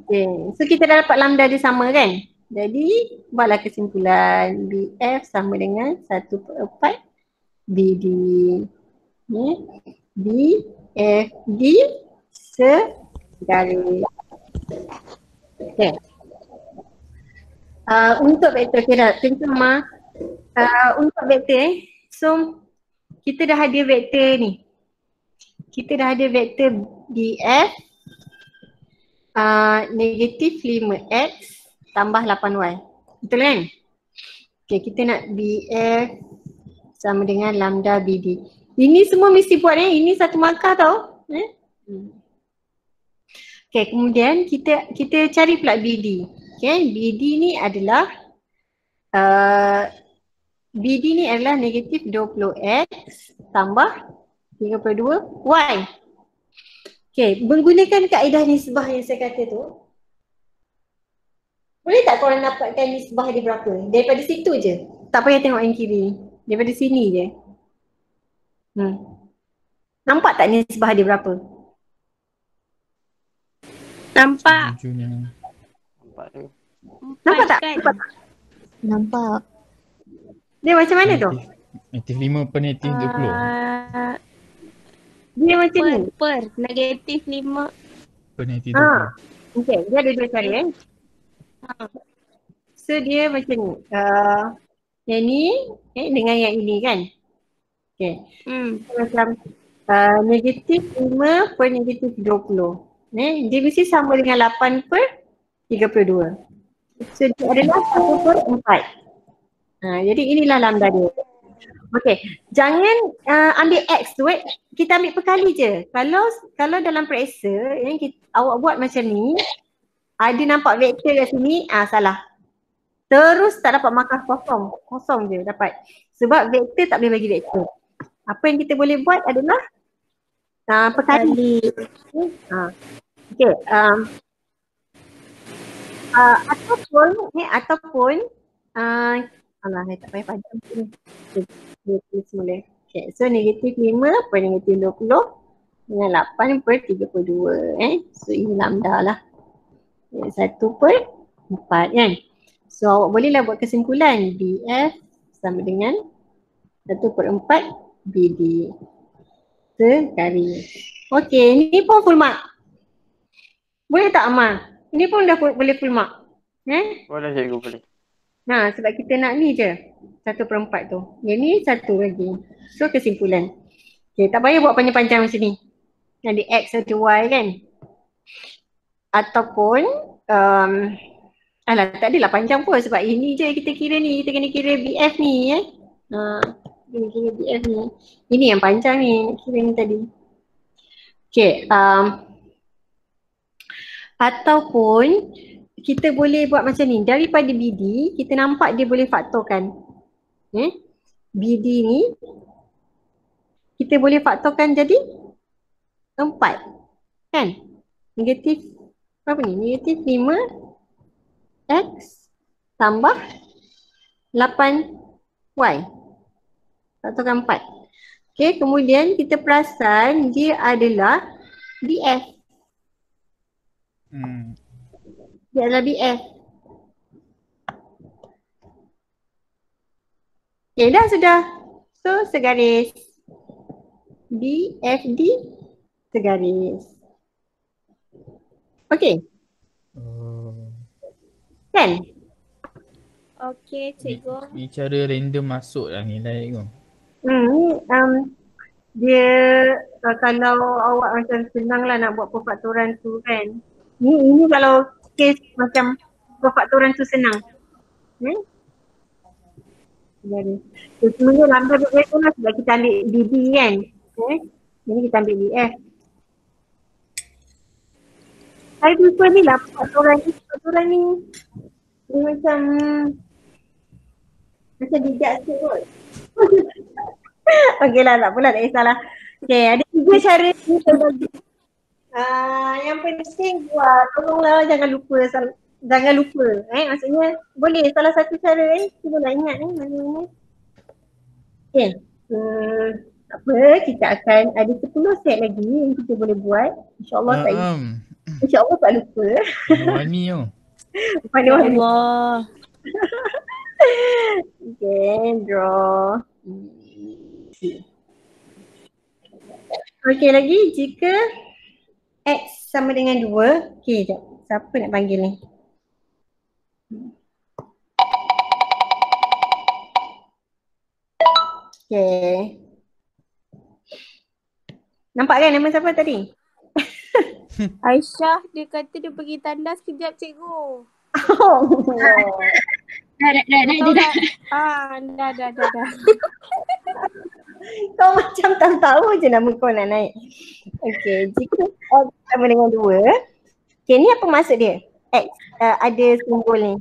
Okay. So kita dah dapat lambda dia sama kan? Jadi buatlah kesimpulan BF sama dengan 1/4 BD. BFD segaris. Okay. Untuk vektor kira terutama untuk vektor so kita dah ada vektor ni. Kita dah ada vektor BF negatif 5x tambah 8y. Betul kan? Okay, kita nak BF sama dengan lambda BD. Ini semua mesti buat Ini satu markah tau. Okay, kemudian kita cari pula BD. Okay, BD ni adalah negatif 20x tambah 32y. Okay, menggunakan kaedah nisbah yang saya kata tu, boleh tak korang dapatkan nisbah dia berapa? Daripada situ je. Tak payah tengok yang kiri. Daripada sini je. Nampak tak nisbah dia berapa? Nampak. Nampak tu. Nampak tak? Kan? Nampak tak? Nampak. Dia macam mana tu? Negatif 5 per negatif 20. Dia macam ni. Negatif 5. Per negatif 20. Okay, dia ada dua cara So dia macam ni. Yang ni dengan yang ini kan. Okay. Macam negatif 5 per negatif 20. Dia mesti sama dengan 8 per 32. So dia adalah 1 per 4. Jadi inilah lambda dia. Okay, jangan ambil X tu, kita ambil perkali je. Kalau dalam periksa awak buat macam ni, ada nampak vektor kat sini, salah. Terus tak dapat markah kosong. Kosong je dapat. Sebab vektor tak boleh bagi vektor. Apa yang kita boleh buat adalah perkali. Okay. Ataupun alah, saya tak payah panjang ni. Dia semula. Okay, so negatif 5 per negatif 20 dengan 8 per 32. So ini lambda lah. 1 per 4 kan. So awak bolehlah buat kesimpulan BF sama dengan 1 per 4 BD sekali. Okay, ni pun full mark. Boleh tak Amal? Ini pun dah boleh full mark. Boleh cikgu, boleh. Sebab kita nak ni je 1 per 4 tu. Yang ni 1 lagi. So kesimpulan. Okay, tak payah buat panjang-panjang macam ni. Ada X ada Y kan. Ataupun tak adalah panjang pun sebab ini je kita kira ni. Kita kena kira BF ni kena kira BF ni. Ini yang panjang ni, nak kira ni tadi. Okay, ataupun kita boleh buat macam ni. Daripada BD, kita nampak dia boleh faktorkan. BD ni, kita boleh faktorkan jadi 4. Kan? Negatif, apa ni? Negatif 5x tambah 8y. Faktorkan 4. Okay, kemudian kita perasan dia adalah BF. Dia adalah BF. Okay, dah sudah. So, segaris. BFD segaris. Okay. Kan? Okay, cikgu. Ni cara random masuk lah nilai tu. Dia kalau awak macam senang lah nak buat perfaktoran tu kan. Ini kalau kes macam perfaktoran tu senang. Sebenarnya lambda BF tu lah sebab kita ambil BD kan. Jadi kita ambil BF. Saya lupa ni lah perfaktoran ni. Dia macam bijak sikit kot. Okey lah, tak apalah, tak kisahlah. Okay, ada 3 cara ni saya bagi. Yang penting buat, tolonglah jangan lupa. Maksudnya boleh salah satu cara cuba nak ingat mana-mana. Okay. Tak apa, kita akan ada 10 set lagi yang kita boleh buat. InsyaAllah tak lupa. Wani tu. Wani. Okay, draw. Okay, lagi jika X sama dengan 2. Okay, sekejap. Siapa nak panggil ni? Okay. Nampak kan nama siapa tadi? Aisyah, dia kata dia pergi tandas sekejap cikgu. Dah. Kau macam tahu je nama kau nak naik. Okay, jika X sama dengan 2, Okay, ni apa maksud dia? X ada simbol ni.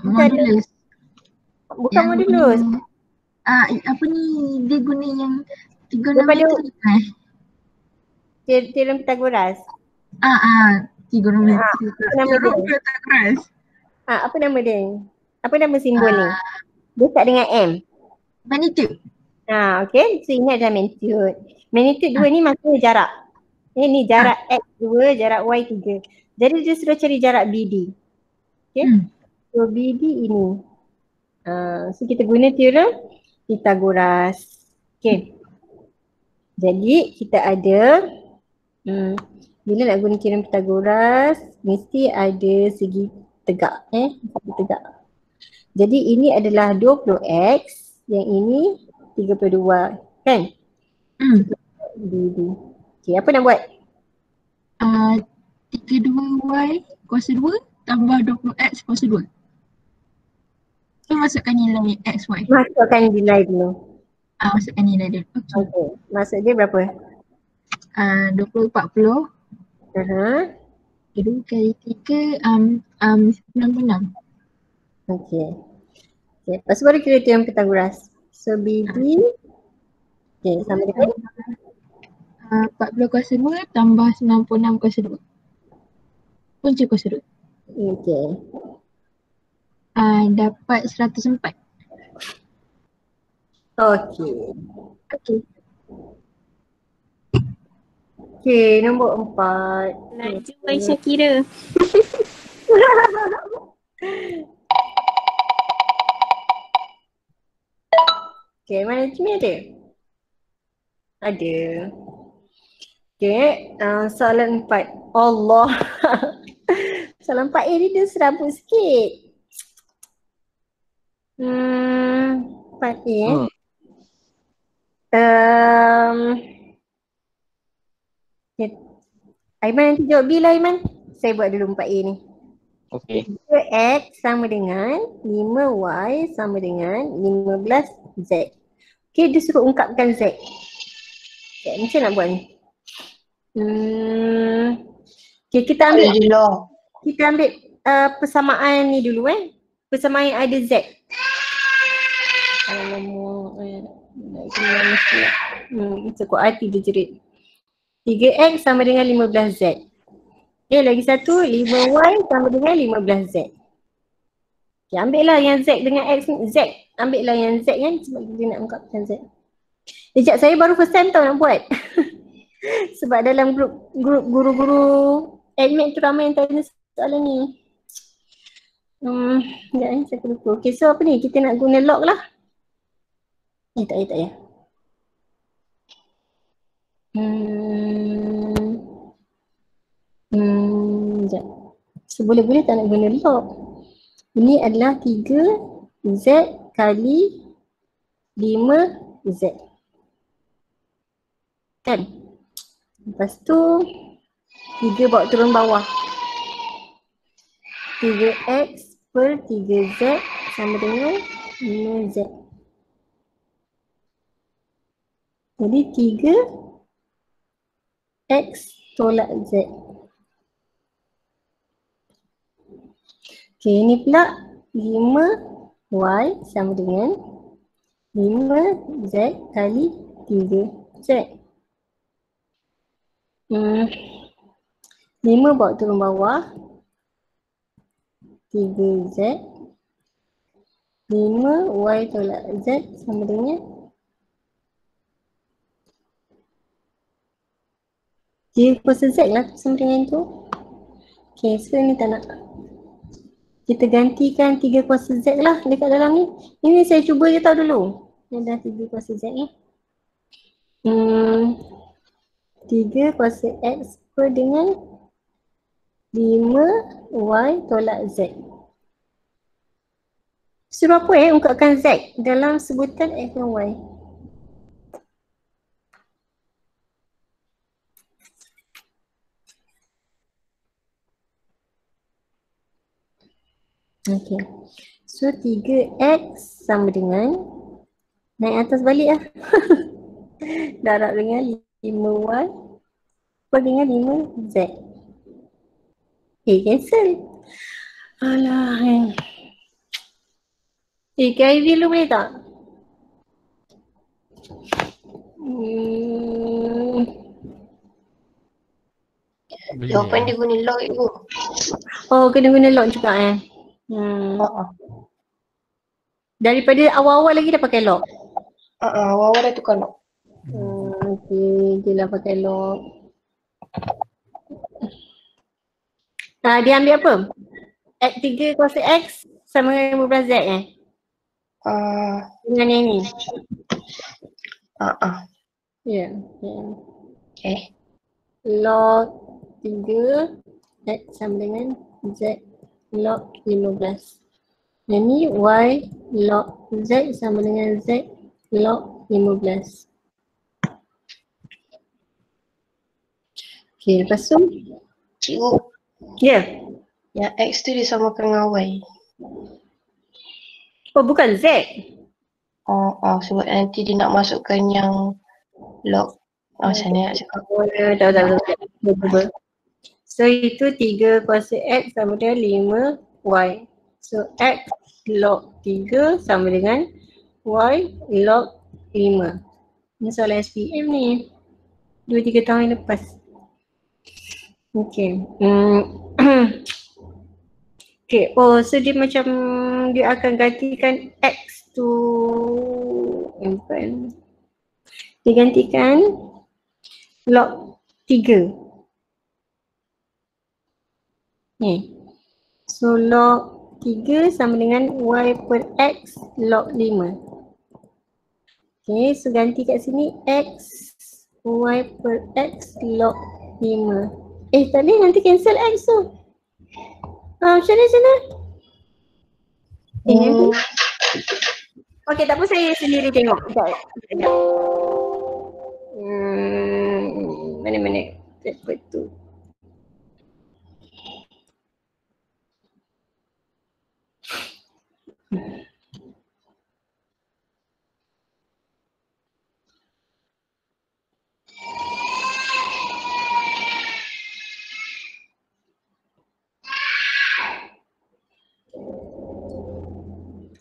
Modulus. Bukan modulus. Apa ni, dia guna yang Daripada trigonometri kan? teorem Pythagoras. Trigonometri. Apa nama dia? Pythagoras. Apa nama dia? Apa nama simbol ni? Dia start dengan M. Magnitude. Okay. So ini adalah magnitude. Magnitude 2 ni maksudnya jarak. Ni jarak X 2, jarak Y 3. Jadi dia suruh cari jarak BD. Okay. So BD ini. So kita guna teorem Pythagoras. Okay. Jadi kita ada bila nak guna teorem Pythagoras mesti ada segi tegak. Segi tegak. Jadi ini adalah 20x, yang ini 32 kan? BD. Okay, apa nak buat? 32y kuasa 2 tambah 20x kuasa 2. So masukkan nilai x, y. Masukkan nilai dulu. Masukkan nilai dulu. Okay. Maksud dia berapa? 20, 40. 2 kali 3, 96. Okay. Lepas baru kira teorem Pythagoras. So BD sama dengan 40 kuasa 2 tambah 96 kuasa 2. Punca kuasa 2. Okay. Dapat 104. Okay. Okay, nombor 4. Laju Aisyah kira. Okay, mana Cimi ada? Ada. Okay, soalan 4. Allah. Soalan 4 ni dia serabut sikit. 4A. Aiman nanti jawab B lah Aiman. Saya buat dulu 4A ni. Okay. 3x sama dengan 5y sama dengan 15z. Okay, dia suruh ungkapkan z. Okay, macam nak buat ni? Okay, kita ambil persamaan ni dulu Persamaan yang ada z. Cukup hati dia jerit. 3x sama dengan 15z. Okay, lagi satu 5y sama dengan 15z. Okay, ambil lah yang z dengan x ni. Z, ambil lah yang z kan sebab kita nak ungkapkan z. Sekejap, saya baru first time tau nak buat. Sebab dalam grup guru-guru admin tu ramai yang tanya soalan ni. Sekejap saya lupa. Okay, so apa ni? Kita nak guna log lah. Tak payah. Sekejap. So boleh-boleh tak nak guna log. Ini adalah 3z kali 5z. Kan? Lepas tu 3 bawa turun bawah. 3x per 3z sama dengan 5z. Jadi 3x tolak z. Okay, ini pula 5y sama dengan 5z kali 3z. 5 bawa turun bawah. 3z. 5y tolak z sama dengan 3 kuasa z lah sama dengan tu. Okay, so ni tak nak. Kita gantikan 3 kuasa z lah dekat dalam ni. Ini saya cuba je tahu dulu. Ni dah 3 kuasa z ni. 3 kuasa x per dengan 5y tolak z. Suruh apa ungkapkan z dalam sebutan x dan y. Okay. So 3x sama dengan, naik atas balik lah. Darab dengan 5y per dengan 5z. Cancel. Alah. KIV lu boleh tak? Jawapan dia guna log ibu. Oh, kena guna log juga Daripada awal-awal lagi dah pakai log? Awal-awal dah tukar log. Okey, dia lah pakai log. Dia ambil apa? X3 kuasa X sama dengan 15Z dengan yang ni? Ya. Okay. Log 3 X sama dengan Z log 15. Yang ni Y log Z sama dengan Z log 15. Okay, lepas tu? Cikgu. Ya. Yang X tu disamakan dengan Y. Oh, bukan Z? Sebab nanti dia nak masukkan yang log. Macam mana nak cakap? Tahu. So itu 3 kuasa X sama dengan 5Y. So X log 3 sama dengan Y log 5. Ini soalan SPM ni. 2-3 tahun yang lepas. Okay. Okay. Oh, so dia macam dia akan gantikan X tu. Dia gantikan log 3. Ni. So log 3 sama dengan Y per X log 5. Okay, so ganti kat sini X Y per X log 5. Tak boleh, nanti cancel X tu. Macam mana? Okay, tak apa, saya sendiri tengok. Sekejap. Mana? Apa tu?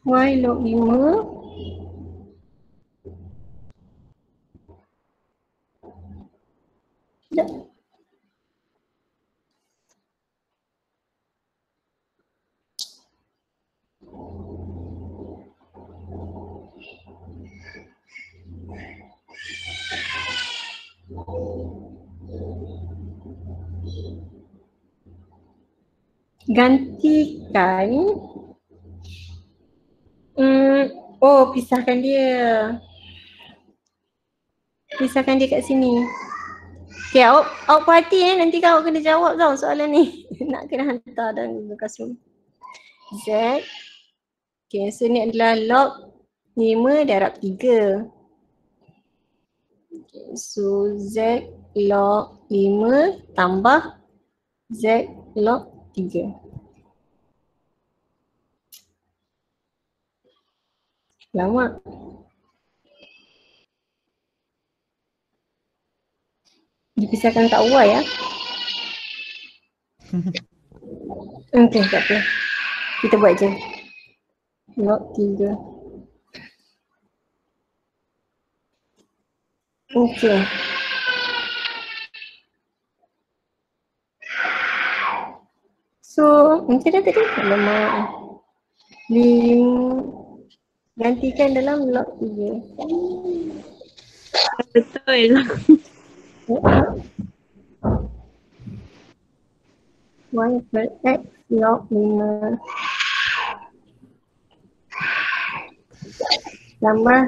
Y log 5 gantikan pisahkan dia kat sini. Okay, awak perhati nanti kau kena jawab tau soalan ni. Nak kena hantar dalam Google Classroom. Z. Okay, so ni adalah log 5 darab 3. Okay, so Z log 5 tambah Z log 3. Lama. Dipisahkan kat Y ya. Okay, tak apa. Kita buat je. Log 3. Okay. So, macam dah tadi? Alamak. Gantikan dalam log 3. Betul. Y per X log 5 tambah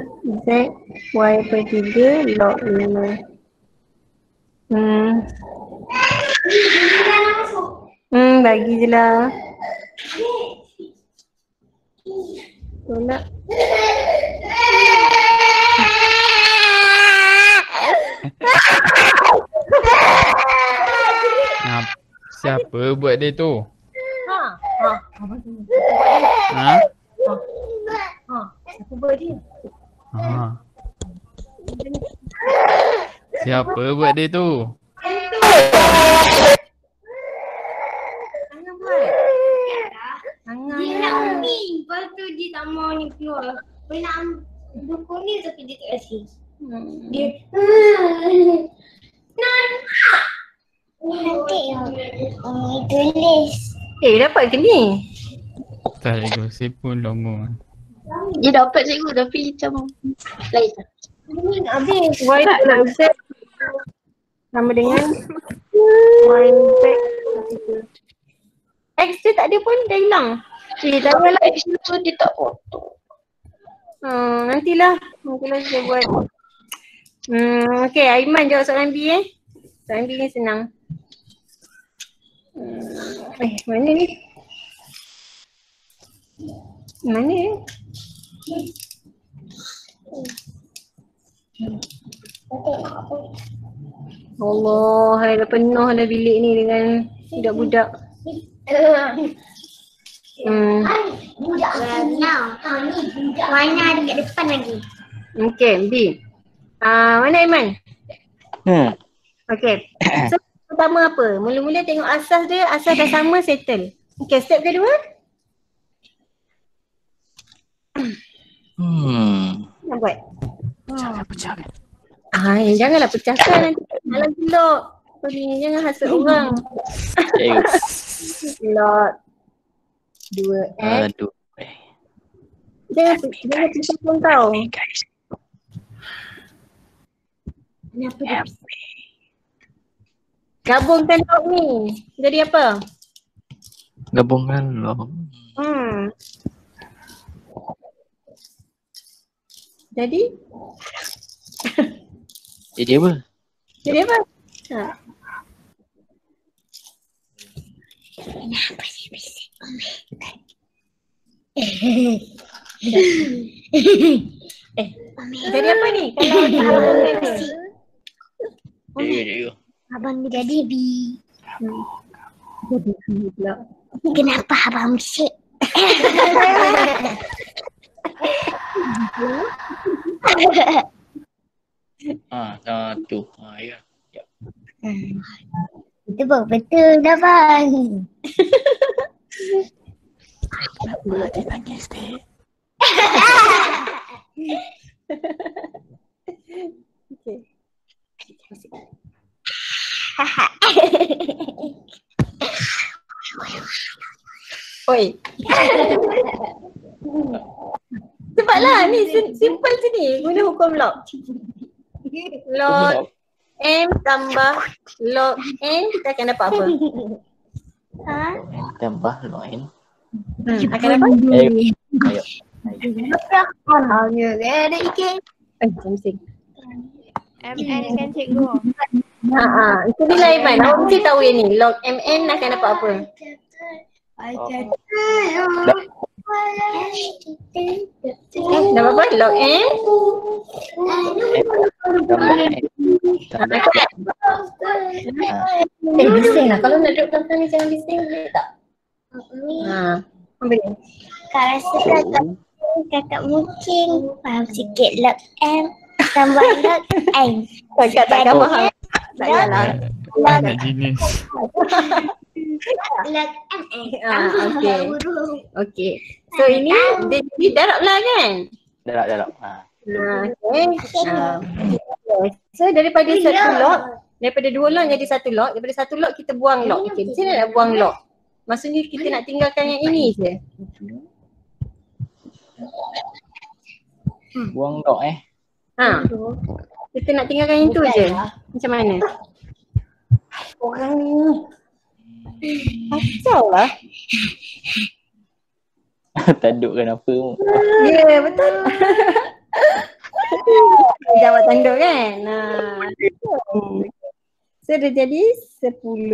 Z Y per 3 log 5. Bagi je lah. Tolak. Siapa buat dia tu? Siapa buat dia? Siapa buat dia tu? ni. Lepas tu dia tak mau ni keluar. Dia nak dukung ni tapi dia tak kasi. Dia nanti tulis. Dapat ke ni? Tak cikgu, saya pun longong. Dia dapat cikgu tapi macam lain. Habis. Y plus Z sama dengan Y back. X dia tak ada pun, dah hilang. Janganlah X tu dia tak potong. Nantilah saya buat. Okay, Aiman jawab soalan B Soalan B ni senang. Mana ni? Mana ni? Allah, dah penuh dah bilik ni dengan budak-budak. Budak warna. Ni budak warna dekat depan lagi. Okay, B. Mana Aiman? Okay. So, pertama apa? Mula-mula tengok asas dia, asas dah sama, settle. Okay, step kedua. Nak buat? Pecahkan. Janganlah pecahkan nanti dalam gelok. Jangan hasut orang. Lot 2x. Jangan pecahkan kau. Kenapa dia gabungkan log ni. Jadi apa? Gabungkan log. Jadi? Jadi apa? Jadi apa? Kenapa dia bising? Jadi apa ni? Kalau abang dia jadi B. Jadi B pula. Kenapa abang bising? Satu. Ya. Itu baru betul dah bang. Kenapa dia nangis dek? Okay. Oi. Cepatlah ni simple sini guna hukum log. Log M tambah log N kita akan dapat apa? Tambah log N. Akan dapat? Ayo. Hanya ada ikan. Jamsing. MN kan cikgu. Itu nilai Aiman. Awak mesti tahu yang ni. Log MN akan dapat apa? Dapat apa? Log M? Bising lah. Kalau nak duduk belakang ni jangan bising boleh tak? Boleh. Kak rasa kakak mungkin faham sikit log M tambah log N. Kakak takkan faham. Tak payahlah. Anak jenis. Log M. Okay. So ini dia darab lah kan? Darab. So daripada satu log, daripada dua log jadi satu log, daripada satu log kita buang log. Okay, macam mana nak buang log? Maksudnya kita nak tinggalkan yang ini je. Buang log Kita nak tinggalkan yang tu je. Macam mana? Orang ni kacau lah. Tandukkan apa? Ya, betul. Jawab tanduk kan? So dia jadi 10.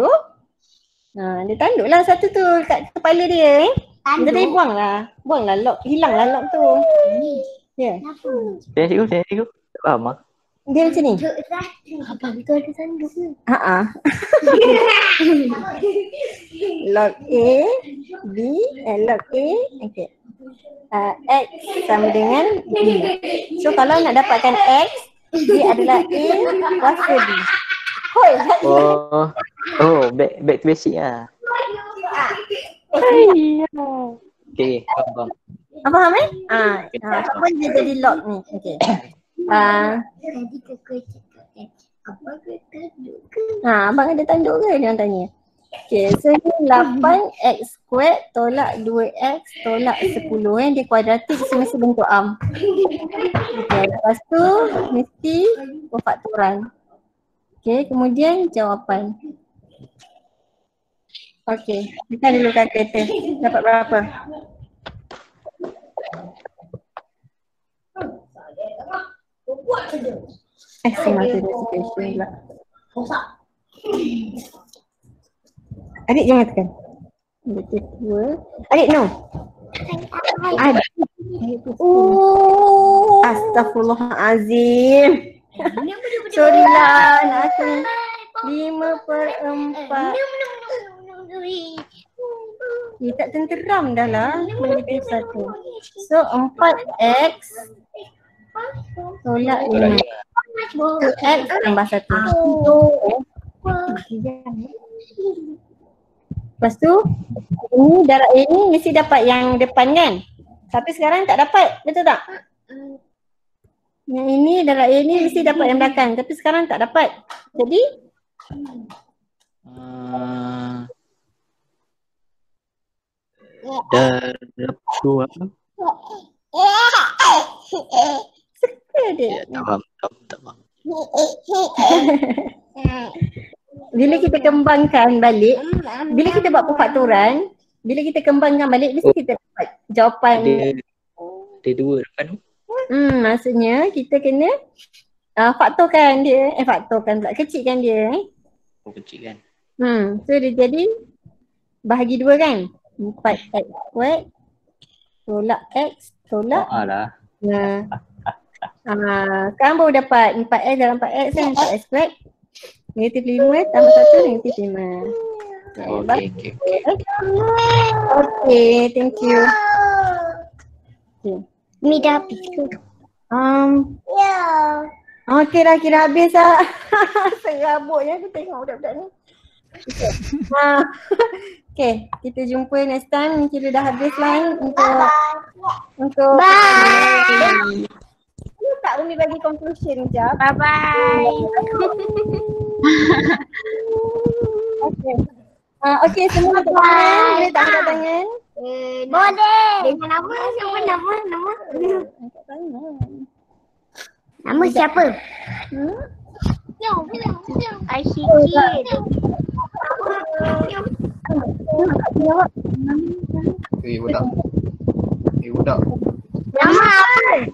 Dia tanduk lah satu tu kat kepala dia Dia tadi buang lah log, hilang lah log tu. Ya. Saya cikgu. Tak faham lah. Dia macam ni. Abang tu ada tanduk ke? Log A, B, log A, okay. X sama dengan B. So kalau nak dapatkan X, dia adalah A kuasa B. Back to basic lah. Okay, faham. Faham apa dia jadi log ni? Okay. Tadi kakak cakap kan, abang ada tanduk ke? Abang ada tanduk ke dia orang tanya. Okay, so ni 8x squared tolak 2x tolak 10 dia kuadratik, so mesti bentuk arm. Okay, lepas tu mesti perfaktoran. Okay, kemudian jawapan. Okay, kita dulu kalkulator. Dapat berapa? Simultaneous pula. Adik jangan tekan. Adik no. Adik. Astaghfirullahalazim. Sorry lah anak aku. 5/4. Tak tenteram dah lah. Menjadi 1. So 4x tolak 5. 2x tambah 1. Lepas tu ini darab A ni mesti dapat yang depan kan? Tapi sekarang tak dapat, betul tak? Yang ini darab A ni mesti dapat yang belakang, tapi sekarang tak dapat. Jadi darab 2. Suka dia. Tak faham. Bila kita kembangkan balik, bila kita buat perfaktoran, bila kita kembangkan balik, mesti kita dapat jawapan. Ada 2 depan tu. Maksudnya kita kena faktorkan dia, faktorkan pula, kecilkan dia. Kecil kan. So dia jadi bahagi 2 kan? 4x squared tolak x tolak. Lah. Sekarang baru dapat 4x dalam 4x kan, 4x squared. Negatif 5 tambah 1 negatif 5. Okay, thank you. Mi dah habis ke? Okay dah, kira habis lah. Serabutnya aku tengok budak-budak ni. Okay, kita jumpa next time. Kira dah habis lah untuk bye. Tak Umi bagi conclusion sekejap. Bye bye. Okay. Okay, semua angkat tangan. Boleh tak angkat tangan? Boleh. Dengan nama siapa nama? Angkat tangan. Nama siapa? Aisyikid. Budak. Nama apa?